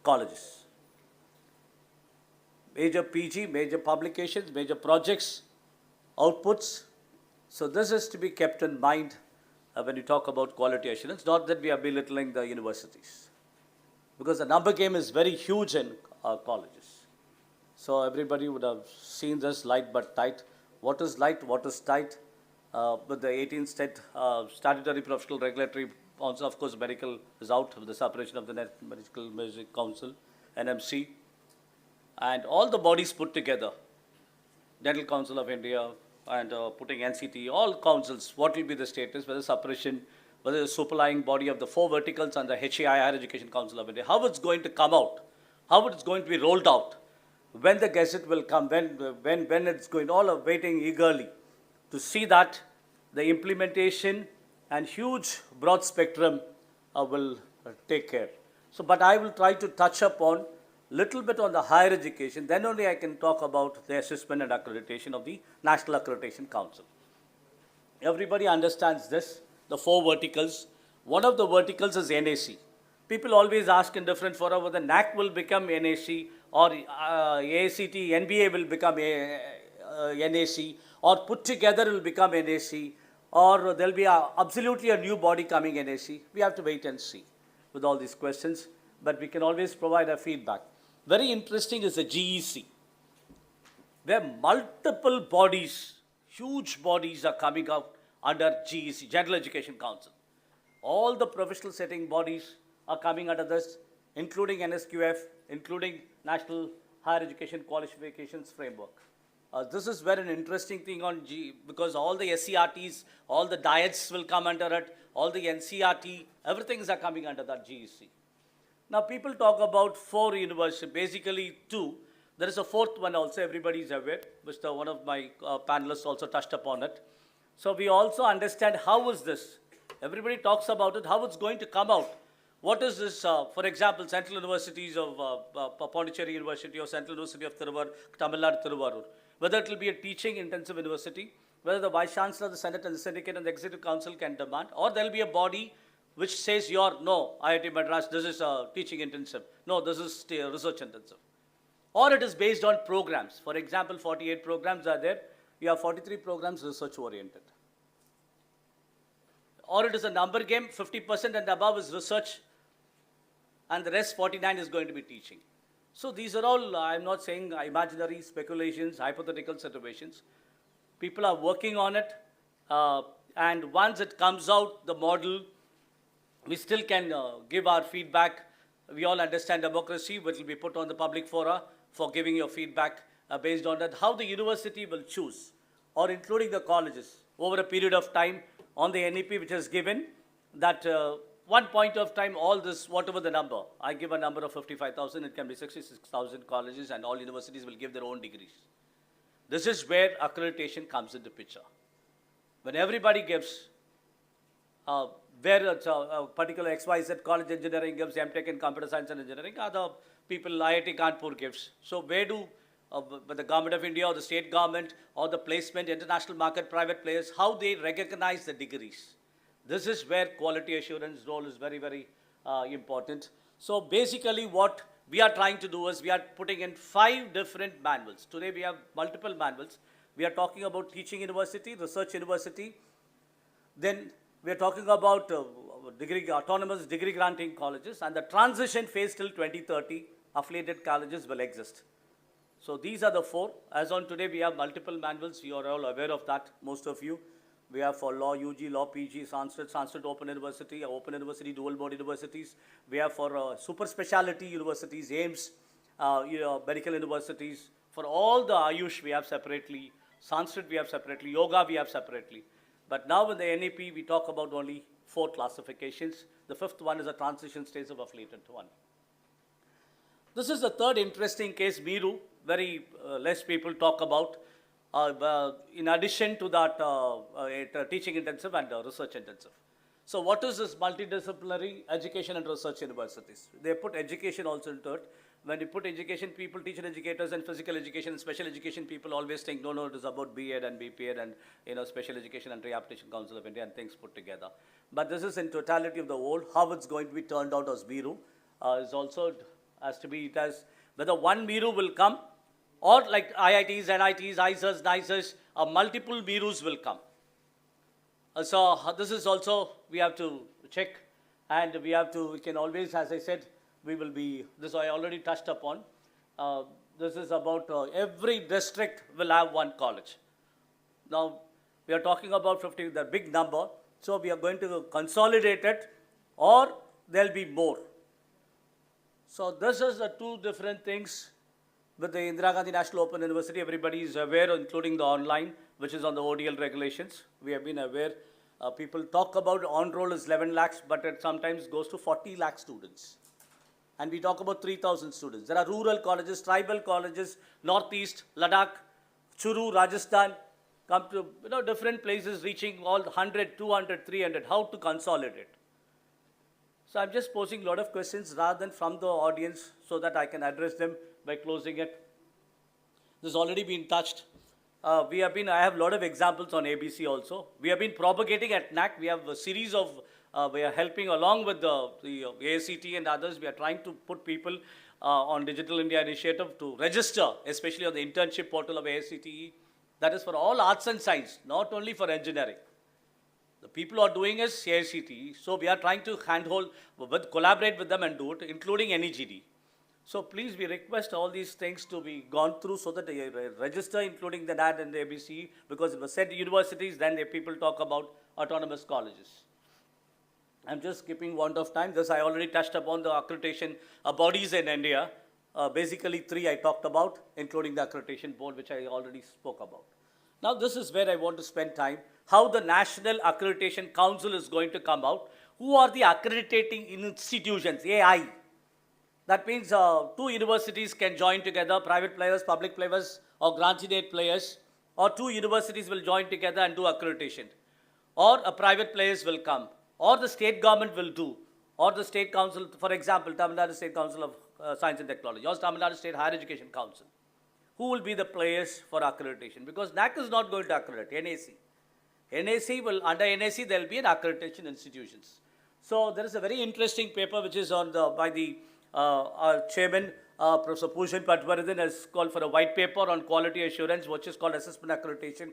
Speaker 6: colleges. Major PG, major publications, major projects, outputs. So this is to be kept in mind when you talk about quality assurance, not that we are belittling the universities. Because the number game is very huge in colleges. So everybody would have seen this light but tight. What is light, what is tight? With the 18th state statutory professional regulatory council, of course, medical is out with the separation of the Medical Music Council, NMC, and all the bodies put together, Dental Council of India and putting NCT, all councils, what will be the status, whether separation, whether the superlying body of the four verticals and the HAI, Higher Education Council of India, how it's going to come out, how it's going to be rolled out, when the gazette will come, when it's going, all are waiting eagerly to see that the implementation and huge broad spectrum will take care. So, but I will try to touch upon little bit on the higher education, then only I can talk about the assessment and accreditation of the National Accreditation Council. Everybody understands this, the four verticals. One of the verticals is NAC. People always ask in different fora whether NAC will become NAC or ACT, NBA will become NAC, or put together it will become NAC, or there will be absolutely a new body coming NAC. We have to wait and see with all these questions, but we can always provide a feedback. Very interesting is the GEC, where multiple bodies, huge bodies are coming out under GEC, General Education Council. All the professional setting bodies are coming under this, including NSQF, including National Higher Education Qualifications Framework. This is very an interesting thing on because all the SCRTs, all the diets will come under it, all the NCRT, everything is coming under that GEC. Now people talk about 4 universities, basically 2. There is a 4th one also, everybody is aware, which one of my panelists also touched upon it. So we also understand how is this. Everybody talks about it, how it's going to come out. What is this, for example, Central Universities of Pondicherry University or Central University of Tamil Nadu, Thiruvarur. Whether it will be a teaching intensive university, whether the Vice Chancellor, the Senate and the Syndicate and the Executive Council can demand, or there will be a body which says no, IIT Madras, this is teaching intensive. No, this is research intensive. Or it is based on programs. For example, 48 programs are there. We have 43 programs research oriented. Or it is a number game, 50% and above is research, and the rest 49 is going to be teaching. So these are all, I'm not saying imaginary speculations, hypothetical situations. People are working on it, and once it comes out, the model, we still can give our feedback. We all understand democracy, which will be put on the public fora for giving your feedback based on that, how the university will choose, or including the colleges, over a period of time on the NEP which is given, that one point of time, all this, whatever the number, I give a number of 55,000, it can be 66,000 colleges, and all universities will give their own degrees. This is where accreditation comes into picture. When everybody gives, uh, where a particular XYZ college engineering gives MTech in computer science and engineering, other people IIT Kanpur gives. So where do the government of India or the state government or the placement, international market, private players, how they recognize the degrees? This is where quality assurance role is very, very important. So basically what we are trying to do is we are putting in 5 different manuals. Today we have multiple manuals. We are talking about teaching university, research university. Then we are talking about autonomous degree granting colleges, and the transition phase till 2030, affiliated colleges will exist. So these are the 4. As on today, we have multiple manuals. You are all aware of that, most of you. We have for law UG, law PG, Sanskrit Open University, dual board universities. We have for super specialty universities, AIMS, medical universities. For all the Ayush, we have separately. Sanskrit, we have separately. Yoga, we have separately. But now in the NEP, we talk about only 4 classifications. The 5th one is a transition stage of affiliated one. This is the 3rd interesting case, Miru. Very less people talk about. In addition to that, teaching intensive and research intensive. So what is this multidisciplinary education and research universities? They put education also into it. When you put education, people, teacher educators and physical education and special education people always think, no, it is about BEd and BPEd and special education and rehabilitation council of India and things put together. But this is in totality of the whole. How it's going to be turned out as Miru is also has to be, it has, whether one Miru will come or like IITs, NITs, ISERs, NICERs, multiple Mirus will come. So this is also, we have to check, and we can always, as I said, we will be, this I already touched upon. This is about every district will have one college. Now, we are talking about 50, the big number, so we are going to consolidate it, or there'll be more. So this is the 2 different things. With the Indira Gandhi National Open University, everybody is aware, including the online, which is on the ODL regulations. We have been aware. People talk about on-roll is 11 lakhs, but it sometimes goes to 40 lakh students. And we talk about 3,000 students. There are rural colleges, tribal colleges, Northeast, Ladakh, Churu, Rajasthan, come to different places reaching all 100, 200, 300. How to consolidate? So I'm just posing a lot of questions rather than from the audience so that I can address them by closing it. This has already been touched. I have a lot of examples on ABC also. We have been propagating at NAC. We have a series of, we are helping along with the AICT and others. We are trying to put people on Digital India Initiative to register, especially on the internship portal of AICTE. That is for all arts and science, not only for engineering. The people who are doing is AICTE. So we are trying to collaborate with them and do it, including NEGD. So please, we request all these things to be gone through so that they register, including the NAD and the ABC, because it was said universities, then the people talk about autonomous colleges. I'm just skipping want of time. This I already touched upon the accreditation bodies in India. Basically 3 I talked about, including the accreditation board, which I already spoke about. Now this is where I want to spend time. How the National Accreditation Council is going to come out. Who are the accrediting institutions, AI? That means 2 universities can join together, private players, public players, or granted players, or 2 universities will join together and do accreditation. Or a private players will come, or the state government will do, or the state council, for example, Tamil Nadu State Council of Science and Technology, or Tamil Nadu State Higher Education Council. Who will be the players for accreditation? Because NAC is not going to accredit, NAC. NAC will, under NAC, there will be an accreditation institutions. So there is a very interesting paper which is on by the our chairman, Professor Pushan Patwardhan, has called for a white paper on quality assurance, which is called assessment accreditation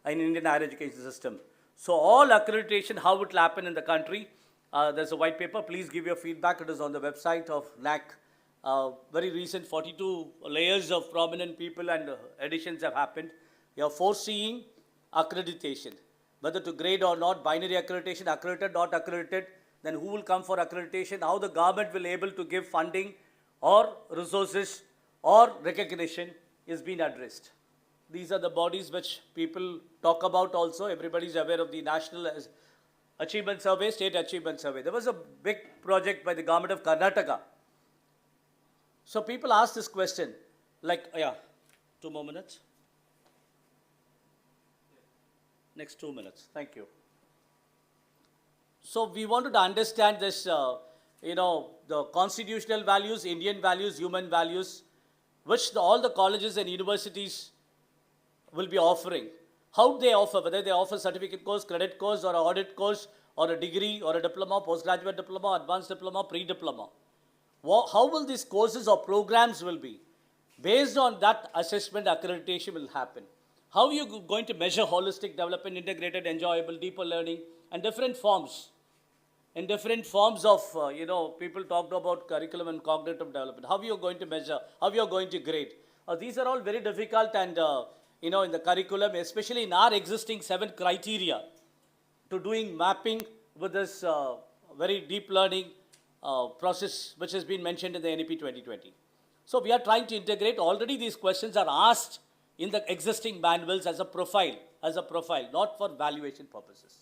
Speaker 6: in Indian higher education system. So all accreditation, how it will happen in the country, there's a white paper. Please give your feedback. It is on the website of NAC. Very recent 42 layers of prominent people and additions have happened. You are foreseeing accreditation, whether to grade or not, binary accreditation, accredited, not accredited. Then who will come for accreditation, how the government will able to give funding or resources or recognition is being addressed. These are the bodies which people talk about also. Everybody is aware of the National Achievement Survey, State Achievement Survey. There was a big project by the government of Karnataka. So people ask this question, like, 2 more minutes. Next 2 minutes, thank you. So we wanted to understand this, the constitutional values, Indian values, human values, which all the colleges and universities will be offering. How they offer, whether they offer certificate course, credit course, or an audit course, or a degree, or a diploma, postgraduate diploma, advanced diploma, pre-diploma. How will these courses or programs will be? Based on that assessment, accreditation will happen. How are you going to measure holistic development, integrated, enjoyable, deeper learning, and different forms? In different forms of, people talked about curriculum and cognitive development. How you are going to measure? How you are going to grade? These are all very difficult and, in the curriculum, especially in our existing 7 criteria to doing mapping with this very deep learning process which has been mentioned in the NEP 2020. So we are trying to integrate. Already these questions are asked in the existing manuals as a profile, not for valuation purposes.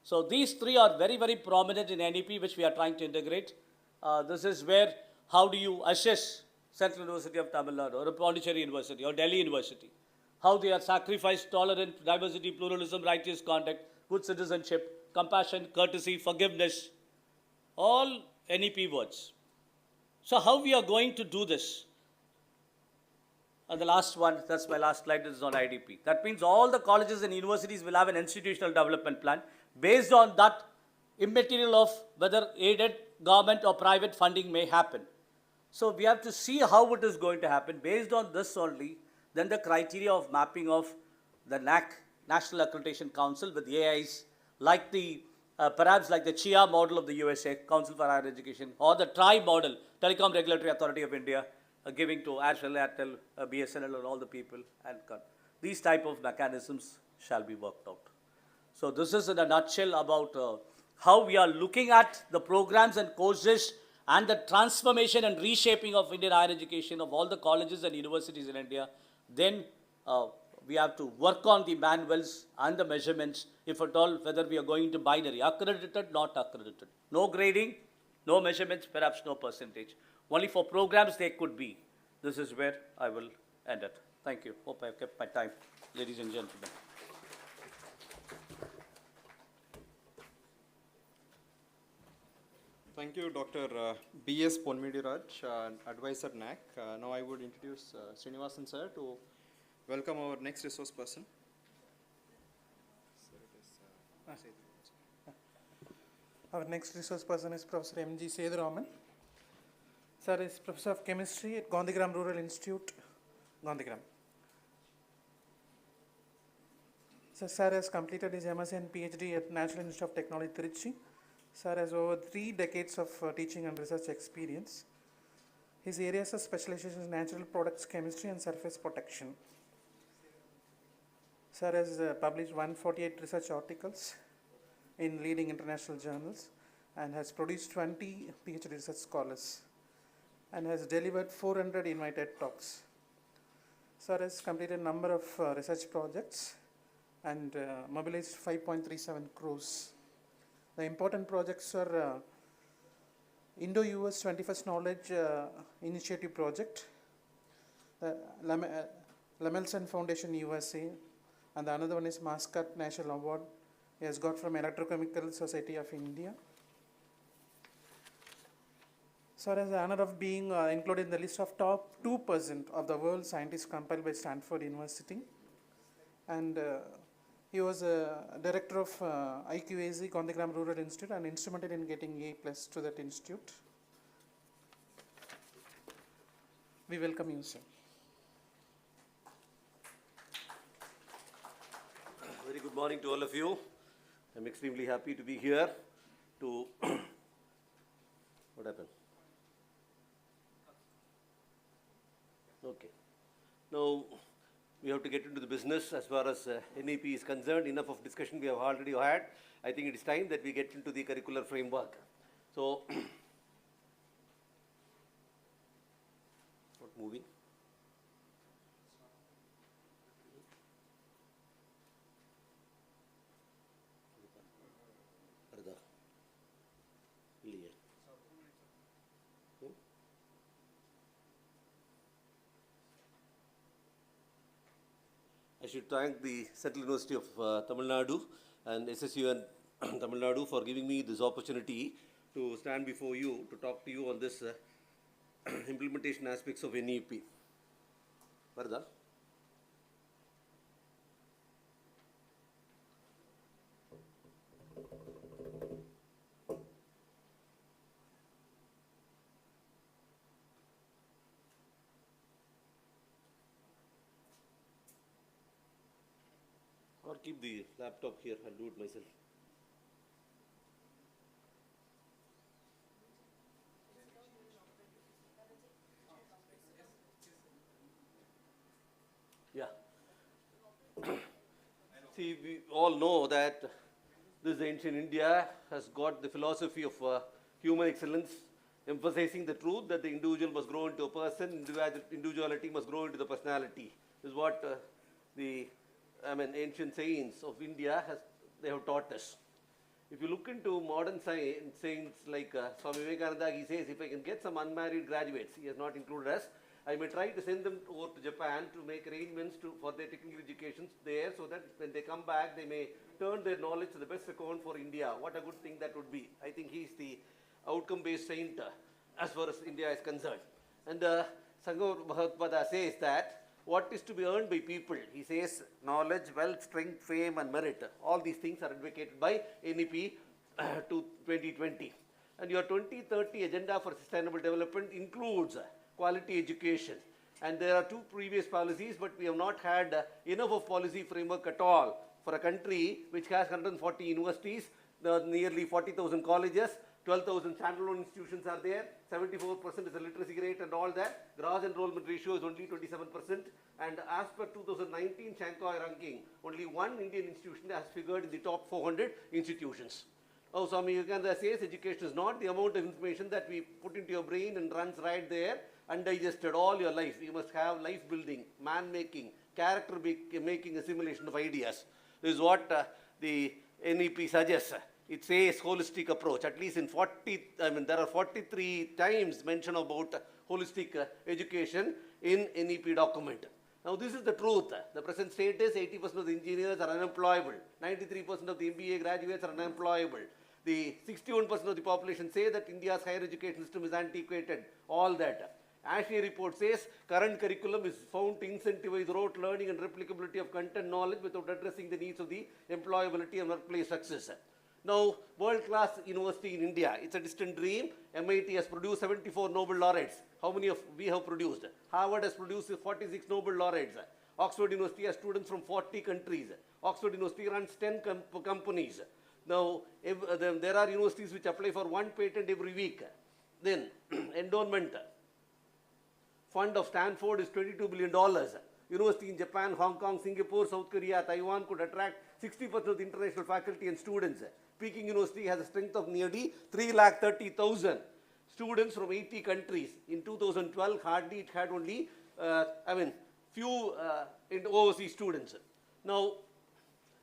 Speaker 6: So these 3 are very, very prominent in NEP, which we are trying to integrate. This is where, how do you assess Central University of Tamil Nadu, or Pondicherry University, or Delhi University? How they are sacrificed, tolerant, diversity, pluralism, righteous conduct, good citizenship, compassion, courtesy, forgiveness, all NEP words. So how we are going to do this? And the last one, that's my last slide, is on IDP. That means all the colleges and universities will have an institutional development plan. Based on that, immaterial of whether aided, government or private funding may happen. So we have to see how it is going to happen. Based on this only, then the criteria of mapping of the NAC, National Accreditation Council, with AIs, like the, perhaps like the CHIA model of the USA, Council for Higher Education, or the TRI model, Telecom Regulatory Authority of India, giving to Airtel, BSNL, and all the people. And these type of mechanisms shall be worked out. So this is in a nutshell about how we are looking at the programs and courses and the transformation and reshaping of Indian higher education of all the colleges and universities in India. Then we have to work on the manuals and the measurements, if at all, whether we are going to binary, accredited, not accredited. No grading, no measurements, perhaps no percentage. Only for programs they could be. This is where I will end it. Thank you. Hope I have kept my time, ladies and gentlemen.
Speaker 2: Thank you, Dr. B.S. Ponmidiraj, advisor NAC. Now I would introduce Srinivasan sir to welcome our next resource person.
Speaker 3: Our next resource person is Professor M.G. Seduraman. Sir is Professor of Chemistry at Gandhigram Rural Institute, Gandhigram. So, sir has completed his MSc and PhD at National Institute of Technology, Trichy. Sir has over 3 decades of teaching and research experience. His areas of specialization is natural products chemistry and surface protection. Sir has published 148 research articles in leading international journals and has produced 20 PhD research scholars and has delivered 400 invited talks. Sir has completed a number of research projects and mobilized 5.37 crores. The important projects are Indo-US 21st Knowledge Initiative Project, the Lamelson Foundation USA, and the another one is Mascot National Award he has got from Electrochemical Society of India. Sir has the honor of being included in the list of top 2% of the world scientists compiled by Stanford University, and he was a director of IQAZ, Gandhigram Rural Institute, and instrumental in getting A+ to that institute. We welcome you, sir.
Speaker 7: Very good morning to all of you. I'm extremely happy to be here to, what happened? Okay. Now, we have to get into the business as far as NEP is concerned. Enough of discussion we have already had. I think it is time that we get into the curricular framework. So, not moving. I should thank the Central University of Tamil Nadu and SSU and Tamil Nadu, for giving me this opportunity to stand before you to talk to you on this implementation aspects of NEP. Varda? Or keep the laptop here, I'll do it myself. Yeah. See, we all know that this ancient India has got the philosophy of human excellence, emphasizing the truth that the individual must grow into a person, individuality must grow into the personality. This is what ancient saints of India they have taught us. If you look into modern saints like Swami Vivekananda, he says, if I can get some unmarried graduates, he has not included us, I may try to send them over to Japan to make arrangements for their technical education there, so that when they come back, they may turn their knowledge to the best account for India. What a good thing that would be. I think he is the outcome-based saint as far as India is concerned. And Sangha Mahatpada says that what is to be earned by people? He says knowledge, wealth, strength, fame and merit. All these things are advocated by NEP to 2020. And your 2030 agenda for sustainable development includes quality education. And there are two previous policies, but we have not had enough of policy framework at all for a country which has 140 universities, nearly 40,000 colleges, 12,000 standalone institutions are there, 74% is the literacy rate and all that. Gross enrollment ratio is only 27%. And as per 2019 Shanghai ranking, only one Indian institution has figured in the top 400 institutions. Oh, Swami Vivekananda says education is not the amount of information that we put into your brain and runs right there undigested all your life. You must have life building, man making, character making assimilation of ideas. This is what the NEP suggests. It says holistic approach. At least in there are 43 times mention about holistic education in NEP document. Now this is the truth. The present status, 80% of the engineers are unemployable. 93% of the MBA graduates are unemployable. The 61% of the population say that India's higher education system is antiquated. All that. ASHE report says current curriculum is found to incentivize rote learning and replicability of content knowledge without addressing the needs of the employability and workplace success. Now, world-class university in India, it's a distant dream. MIT has produced 74 Nobel laureates. How many of we have produced? Harvard has produced 46 Nobel laureates. Oxford University has students from 40 countries. Oxford University runs 10 companies. Now, there are universities which apply for one patent every week. Then, endowment fund of Stanford is $22 billion. University in Japan, Hong Kong, Singapore, South Korea, Taiwan could attract 60% of the international faculty and students. Peking University has a strength of nearly 330,000 students from 80 countries. In 2012, hardly it had only, few overseas students. Now,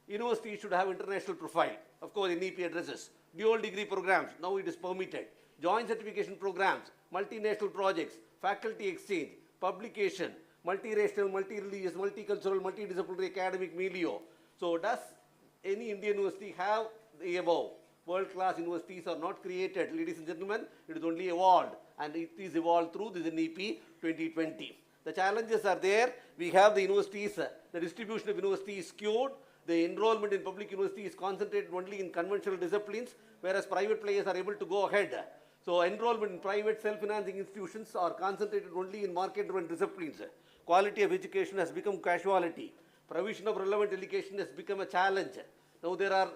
Speaker 7: university should have international profile. Of course, NEP addresses. Dual degree programs, now it is permitted. Joint certification programs, multinational projects, faculty exchange, publication, multiracial, multi-religious, multicultural, multidisciplinary academic milieu. So does any Indian university have the above? World-class universities are not created, ladies and gentlemen. It is only evolved, and it is evolved through this NEP 2020. The challenges are there. We have the universities, the distribution of universities is skewed. The enrollment in public university is concentrated only in conventional disciplines, whereas private players are able to go ahead. So enrollment in private self-financing institutions are concentrated only in market-driven disciplines. Quality of education has become casualty. Provision of relevant education has become a challenge. Now there are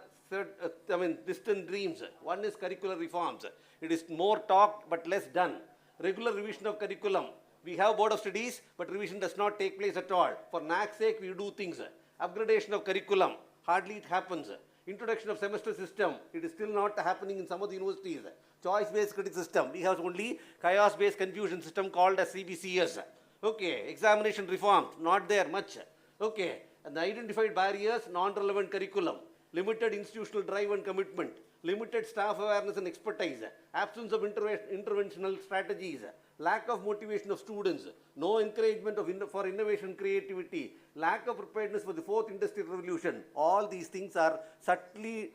Speaker 7: distant dreams. One is curricular reforms. It is more talked but less done. Regular revision of curriculum. We have board of studies, but revision does not take place at all. For NAC's sake, we do things. Upgradation of curriculum. Hardly it happens. Introduction of semester system. It is still not happening in some of the universities. Choice-based credit system. We have only chaos-based confusion system called as CBCS. Okay. Examination reform. Not there much. Okay. And the identified barriers, non-relevant curriculum. Limited institutional drive and commitment. Limited staff awareness and expertise. Absence of interventional strategies. Lack of motivation of students. No encouragement for innovation and creativity. Lack of preparedness for the fourth industrial revolution. All these things are subtly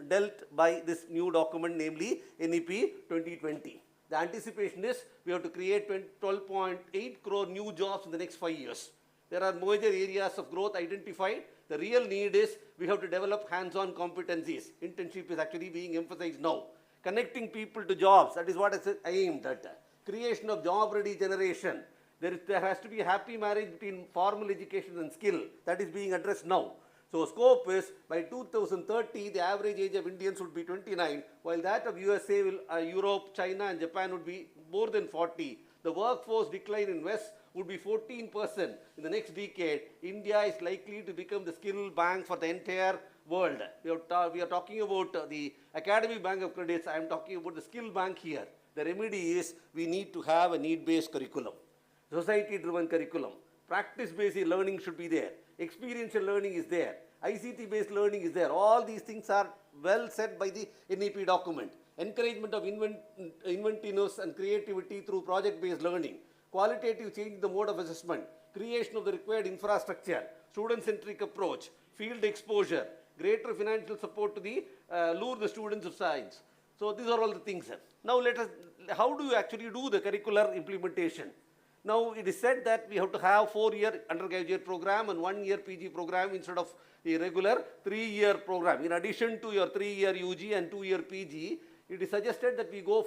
Speaker 7: dealt by this new document, namely NEP 2020. The anticipation is we have to create 12.8 crore new jobs in the next 5 years. There are major areas of growth identified. The real need is we have to develop hands-on competencies. Internship is actually being emphasized now. Connecting people to jobs, that is what is aimed at. Creation of job-ready generation. There has to be a happy marriage between formal education and skill. That is being addressed now. So scope is by 2030, the average age of Indians would be 29, while that of USA, Europe, China and Japan would be more than 40. The workforce decline in West would be 14% in the next decade. India is likely to become the skill bank for the entire world. We are talking about the academic bank of credits. I am talking about the skill bank here. The remedy is we need to have a need-based curriculum, society-driven curriculum. Practice-based learning should be there. Experiential learning is there. ICT-based learning is there. All these things are well said by the NEP document. Encouragement of inventiveness and creativity through project-based learning. Qualitative change in the mode of assessment. Creation of the required infrastructure. Student-centric approach. Field exposure. Greater financial support to lure the students of science. So these are all the things. Now how do you actually do the curricular implementation? Now it is said that we have to have 4-year undergraduate program and 1-year PG program instead of the regular 3-year program. In addition to your 3-year UG and 2-year PG, it is suggested that we go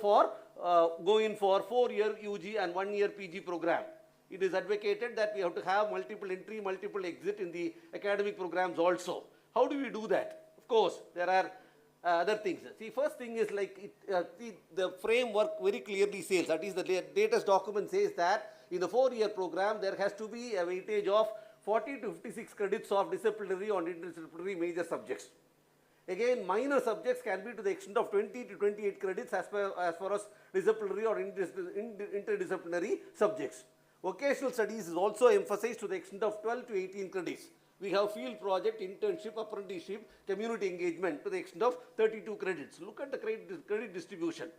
Speaker 7: in for 4-year UG and 1-year PG program. It is advocated that we have to have multiple entry, multiple exit in the academic programs also. How do we do that? Of course, there are other things. See, first thing is the framework very clearly says, that is the latest document says that in the 4-year program, there has to be a weightage of 40 to 56 credits of disciplinary or interdisciplinary major subjects. Again, minor subjects can be to the extent of 20 to 28 credits as far as disciplinary or interdisciplinary subjects. Vocational studies is also emphasized to the extent of 12 to 18 credits. We have field project, internship, apprenticeship, community engagement to the extent of 32 credits. Look at the credit distribution.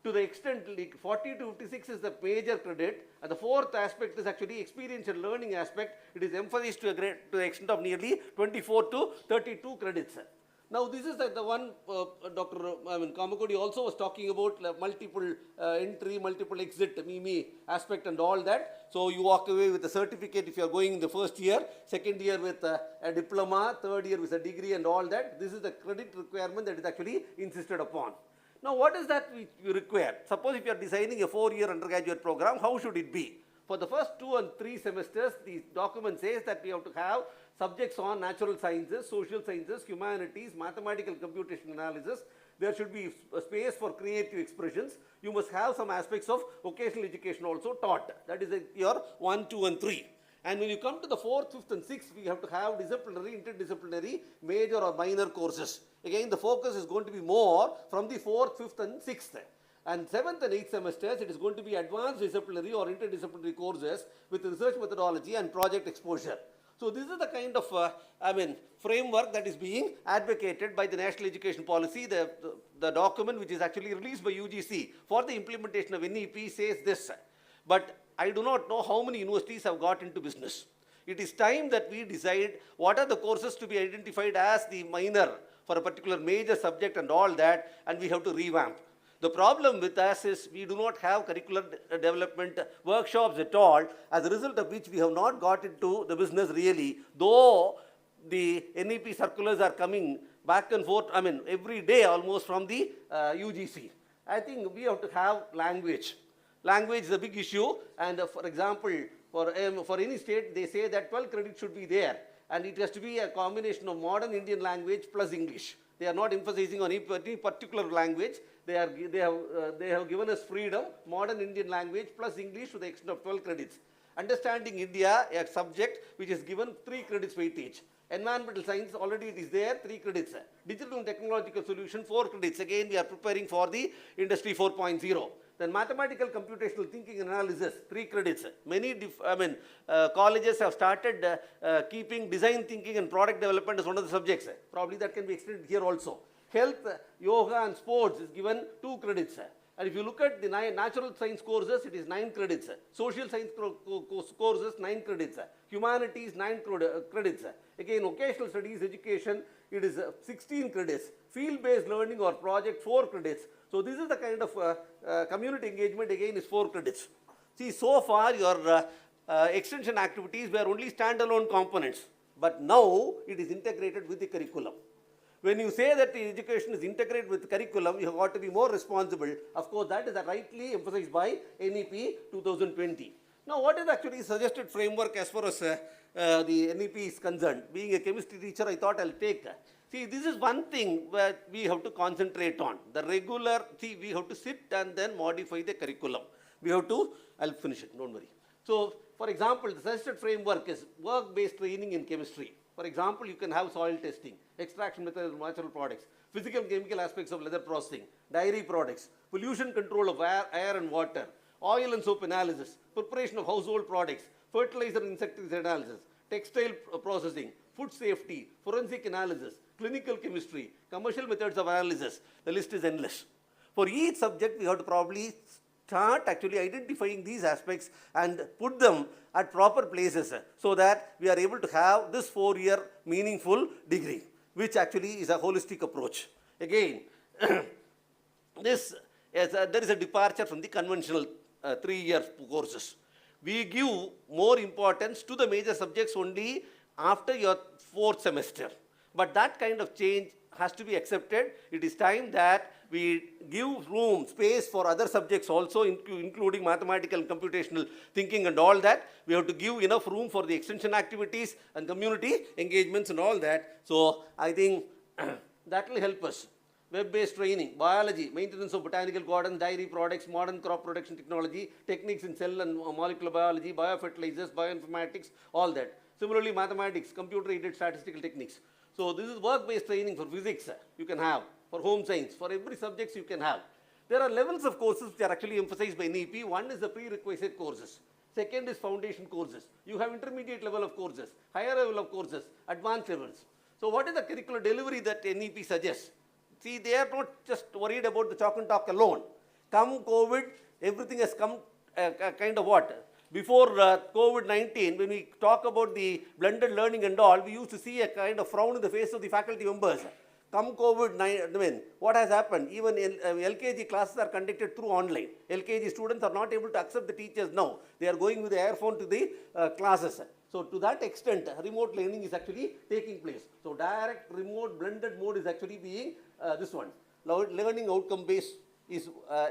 Speaker 7: To the extent 40 to 56 is the major credit, and the fourth aspect is actually experiential learning aspect. It is emphasized to the extent of nearly 24 to 32 credits. Now this is the one Dr. Kamakodi also was talking about, multiple entry, multiple exit, MIMI aspect and all that. So you walk away with a certificate if you are going in the first year, second year with a diploma, third year with a degree and all that. This is the credit requirement that is actually insisted upon. Now what is that we require? Suppose if you are designing a 4-year undergraduate program, how should it be? For the first 2 and 3 semesters, the document says that we have to have subjects on natural sciences, social sciences, humanities, mathematical computation analysis. There should be a space for creative expressions. You must have some aspects of vocational education also taught. That is your 1, 2 and 3. And when you come to the 4th, 5th and 6th, we have to have disciplinary, interdisciplinary, major or minor courses. Again, the focus is going to be more from the 4th, 5th and 6th. And 7th and 8th semesters, it is going to be advanced disciplinary or interdisciplinary courses with research methodology and project exposure. So this is the kind of framework that is being advocated by the National Education Policy. The document which is actually released by UGC for the implementation of NEP says this. But I do not know how many universities have got into business. It is time that we decide what are the courses to be identified as the minor for a particular major subject and all that, and we have to revamp. The problem with us is we do not have curricular development workshops at all, as a result of which we have not got into the business really, though the NEP circulars are coming back and forth, every day almost from the UGC. I think we have to have language. Language is a big issue, and for example, for any state, they say that 12 credits should be there, and it has to be a combination of modern Indian language plus English. They are not emphasizing on any particular language. They have given us freedom, modern Indian language plus English to the extent of 12 credits. Understanding India, a subject which is given 3 credits weightage. Environmental science, already it is there, 3 credits. Digital and technological solution, 4 credits. Again, we are preparing for the Industry 4.0. Then mathematical computational thinking and analysis, 3 credits. Many colleges have started keeping design thinking and product development as one of the subjects. Probably that can be extended here also. Health, yoga and sports is given 2 credits. And if you look at the natural science courses, it is 9 credits. Social science courses, 9 credits. Humanities, 9 credits. Again, vocational studies, education, it is 16 credits. Field-based learning or project 4 credits. So this is the kind of community engagement again is 4 credits. See, so far your extension activities were only standalone components, but now it is integrated with the curriculum. When you say that the education is integrated with curriculum, you have got to be more responsible. Of course, that is rightly emphasized by NEP 2020. Now, what is actually suggested framework as far as the NEP is concerned? Being a chemistry teacher, I thought I'll take. See, this is one thing where we have to concentrate on. The regular, see, we have to sit and then modify the curriculum. We have to, I'll finish it, don't worry. So, for example, the suggested framework is work-based training in chemistry. For example, you can have soil testing, extraction methods of natural products, physical and chemical aspects of leather processing, dairy products, pollution control of air and water, oil and soap analysis, preparation of household products, fertilizer and insecticide analysis, textile processing, food safety, forensic analysis, clinical chemistry, commercial methods of analysis. The list is endless. For each subject, we have to probably start actually identifying these aspects and put them at proper places so that we are able to have this 4-year meaningful degree, which actually is a holistic approach. Again, there is a departure from the conventional 3-year courses. We give more importance to the major subjects only after your 4th semester. But that kind of change has to be accepted. It is time that we give room, space for other subjects also, including mathematical and computational thinking and all that. We have to give enough room for the extension activities and community engagements and all that. So I think that will help us. Web-based training, biology, maintenance of botanical gardens, dairy products, modern crop production technology, techniques in cell and molecular biology, biofertilizers, bioinformatics, all that. Similarly, mathematics, computer-aided statistical techniques. So this is work-based training for physics you can have, for home science, for every subject you can have. There are levels of courses which are actually emphasized by NEP. One is the prerequisite courses. Second is foundation courses. You have intermediate level of courses, higher level of courses, advanced levels. So what is the curricular delivery that NEP suggests? See, they are not just worried about the chalk and talk alone. Come COVID, everything has come kind of what? Before COVID-19, when we talk about the blended learning and all, we used to see a kind of frown in the face of the faculty members. Come COVID-19, what has happened? Even LKG classes are conducted through online. LKG students are not able to accept the teachers now. They are going with the earphone to the classes. So to that extent, remote learning is actually taking place. So direct, remote, blended mode is actually being this one. Learning outcome-based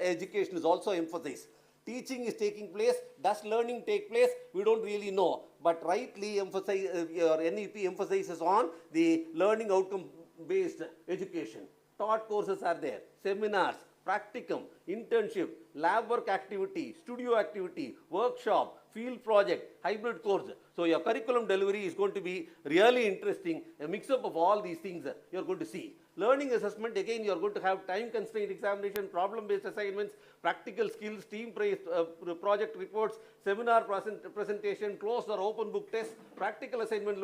Speaker 7: education is also emphasized. Teaching is taking place. Does learning take place? We don't really know. But rightly your NEP emphasizes on the learning outcome-based education. Taught courses are there. Seminars, practicum, internship, lab work activity, studio activity, workshop, field project, hybrid course. So your curriculum delivery is going to be really interesting. A mix-up of all these things you're going to see. Learning assessment, again, you're going to have time-constrained examination, problem-based assignments, practical skills, team-based project reports, seminar presentation, closed or open book tests, practical assignment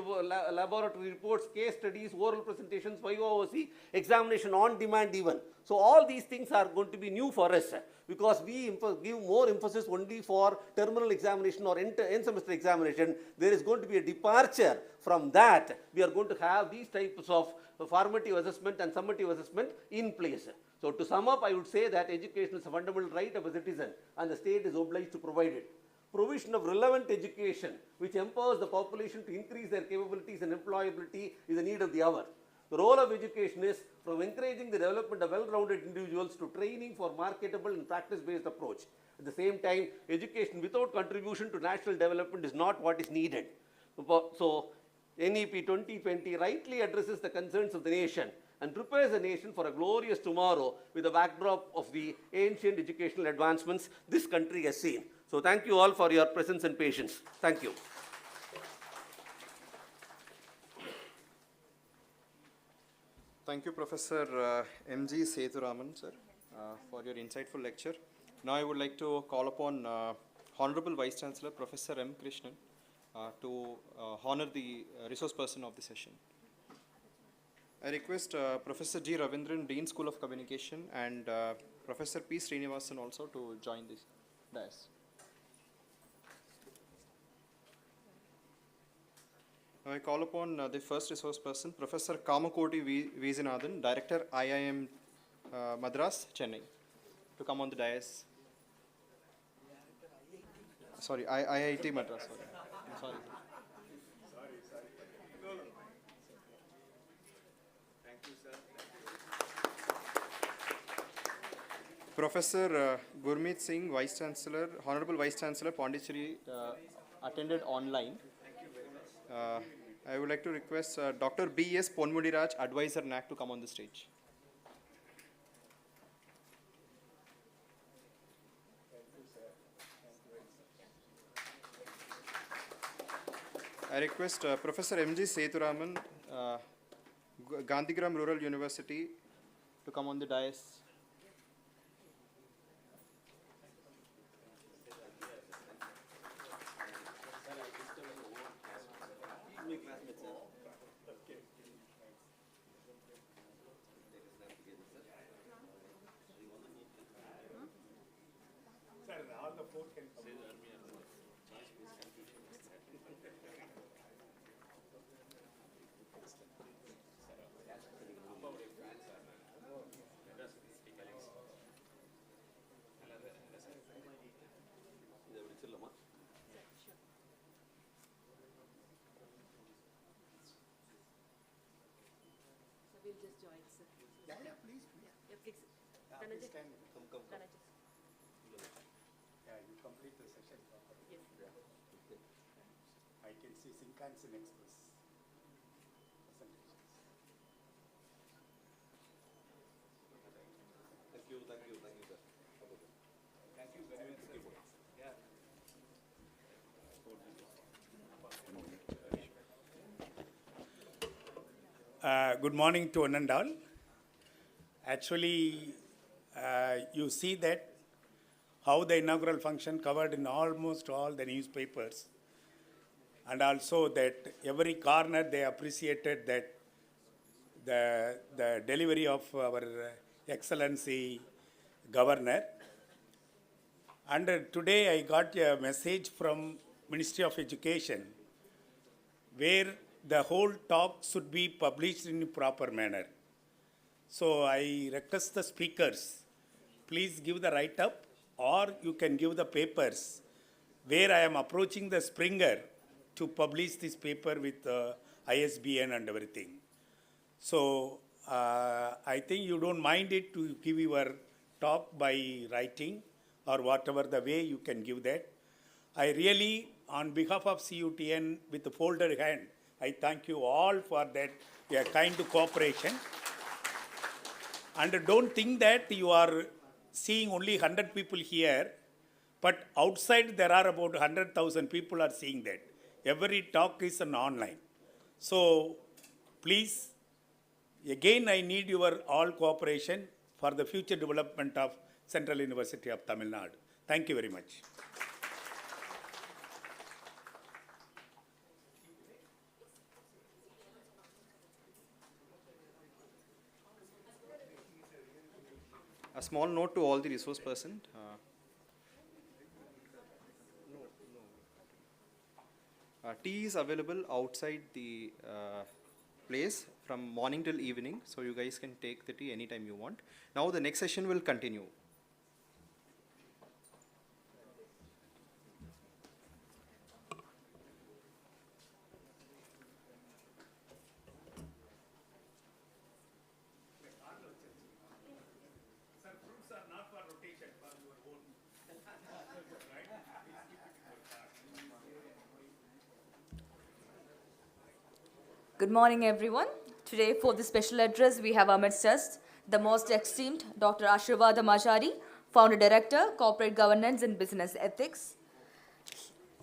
Speaker 7: laboratory reports, case studies, oral presentations, 5OOC, examination on demand even. So all these things are going to be new for us because we give more emphasis only for terminal examination or end semester examination. There is going to be a departure from that. We are going to have these types of formative assessment and summative assessment in place. So to sum up, I would say that education is a fundamental right of a citizen and the state is obliged to provide it. Provision of relevant education which empowers the population to increase their capabilities and employability is a need of the hour. The role of education is from encouraging the development of well-rounded individuals to training for marketable and practice-based approach. At the same time, education without contribution to national development is not what is needed. So NEP 2020 rightly addresses the concerns of the nation and prepares the nation for a glorious tomorrow with the backdrop of the ancient educational advancements this country has seen. So thank you all for your presence and patience. Thank you.
Speaker 2: Thank you, Professor M.G. Sethuraman, sir, for your insightful lecture. Now I would like to call upon Honorable Vice Chancellor, Professor M. Krishnan, to honor the resource person of the session. I request Professor G. Ravindran, Dean School of Communication, and Professor P. Srinivasan also to join this dais. Now I call upon the first resource person, Professor Kamakoti Veesanathan, Director IIM Madras, Chennai, to come on the dais. Sorry, IIT Madras. Sorry. I'm sorry. Professor Gurmeet Singh, Vice Chancellor, Honorable Vice Chancellor, Pondicherry, attended online. I would like to request Dr. B.S. Ponmudiraj, Advisor NAC, to come on the stage. I request Professor M.G. Sethuraman, Gandhigram Rural University, to come on the dais.
Speaker 8: I can see Shinkansen Express presentations.
Speaker 7: Thank you, sir. Thank you very much.
Speaker 8: Good morning to one and all. Actually, you see that how the inaugural function covered in almost all the newspapers, and also that every corner they appreciated that the delivery of our Excellency Governor. And today I got a message from Ministry of Education where the whole talk should be published in a proper manner. So I request the speakers, please give the write-up, or you can give the papers where I am approaching the Springer to publish this paper with ISBN and everything. So I think you don't mind it to give your talk by writing or whatever the way you can give that. I really, on behalf of CUTN, with the folded hand, I thank you all for that your kind cooperation. And don't think that you are seeing only 100 people here, but outside there are about 100,000 people are seeing that. Every talk is an online. So please, again I need your all cooperation for the future development of Central University of Tamil Nadu. Thank you very much.
Speaker 2: A small note to all the resource persons. Tea is available outside the place from morning till evening, so you guys can take the tea anytime you want. Now the next session will continue.
Speaker 9: Good morning, everyone. Today, for this special address, we have amidst us the most esteemed Dr. Ashirvada Majari, Founder Director, Corporate Governance and Business Ethics.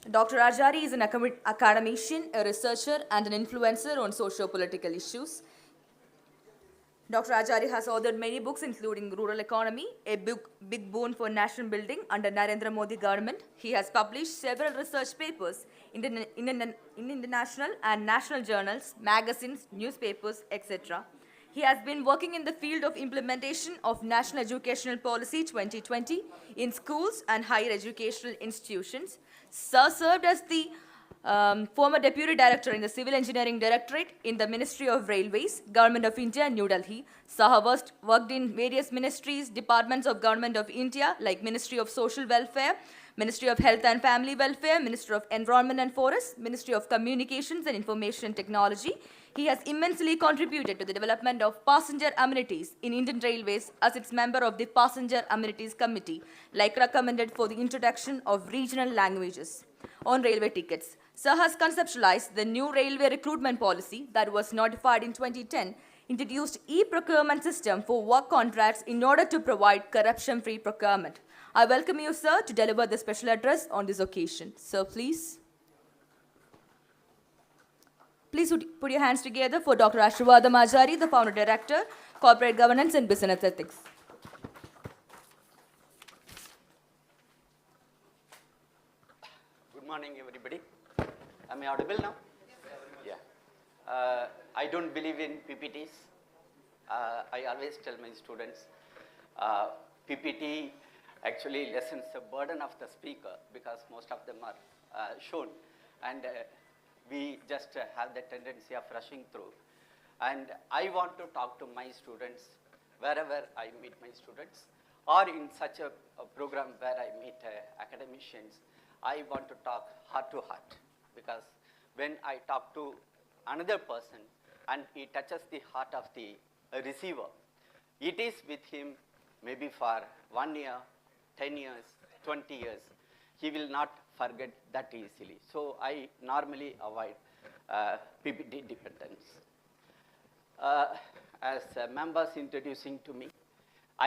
Speaker 9: Dr. Ajari is an academician, a researcher, and an influencer on socio-political issues. Dr. Ajari has authored many books, including Rural Economy, a big boon for national building under Narendra Modi government. He has published several research papers in international and national journals, magazines, newspapers, etc. He has been working in the field of implementation of National Educational Policy 2020 in schools and higher educational institutions. Sir served as the Former Deputy Director in the Civil Engineering Directorate in the Ministry of Railways, Government of India, New Delhi. Saha worked in various ministries, departments of Government of India like Ministry of Social Welfare, Ministry of Health and Family Welfare, Ministry of Environment and Forests, Ministry of Communications and Information Technology. He has immensely contributed to the development of passenger amenities in Indian Railways as its member of the Passenger Amenities Committee, like recommended for the introduction of regional languages on railway tickets. Sir has conceptualized the new railway recruitment policy that was notified in 2010, introduced e-procurement system for work contracts in order to provide corruption-free procurement. I welcome you, sir, to deliver the special address on this occasion. Sir, please. Please put your hands together for Dr. Ashrivada Majari, the Founder Director, Corporate Governance and Business Ethics.
Speaker 10: Good morning, everybody. Am I audible now? Yeah. I don't believe in PPTs. I always tell my students, PPT actually lessens the burden of the speaker because most of them are shown. And we just have the tendency of rushing through. And I want to talk to my students wherever I meet my students, or in such a program where I meet academicians. I want to talk heart to heart, because when I talk to another person and he touches the heart of the receiver, it is with him maybe for 1 year, 10 years, 20 years. He will not forget that easily. So I normally avoid PPT dependence. As members introducing to me,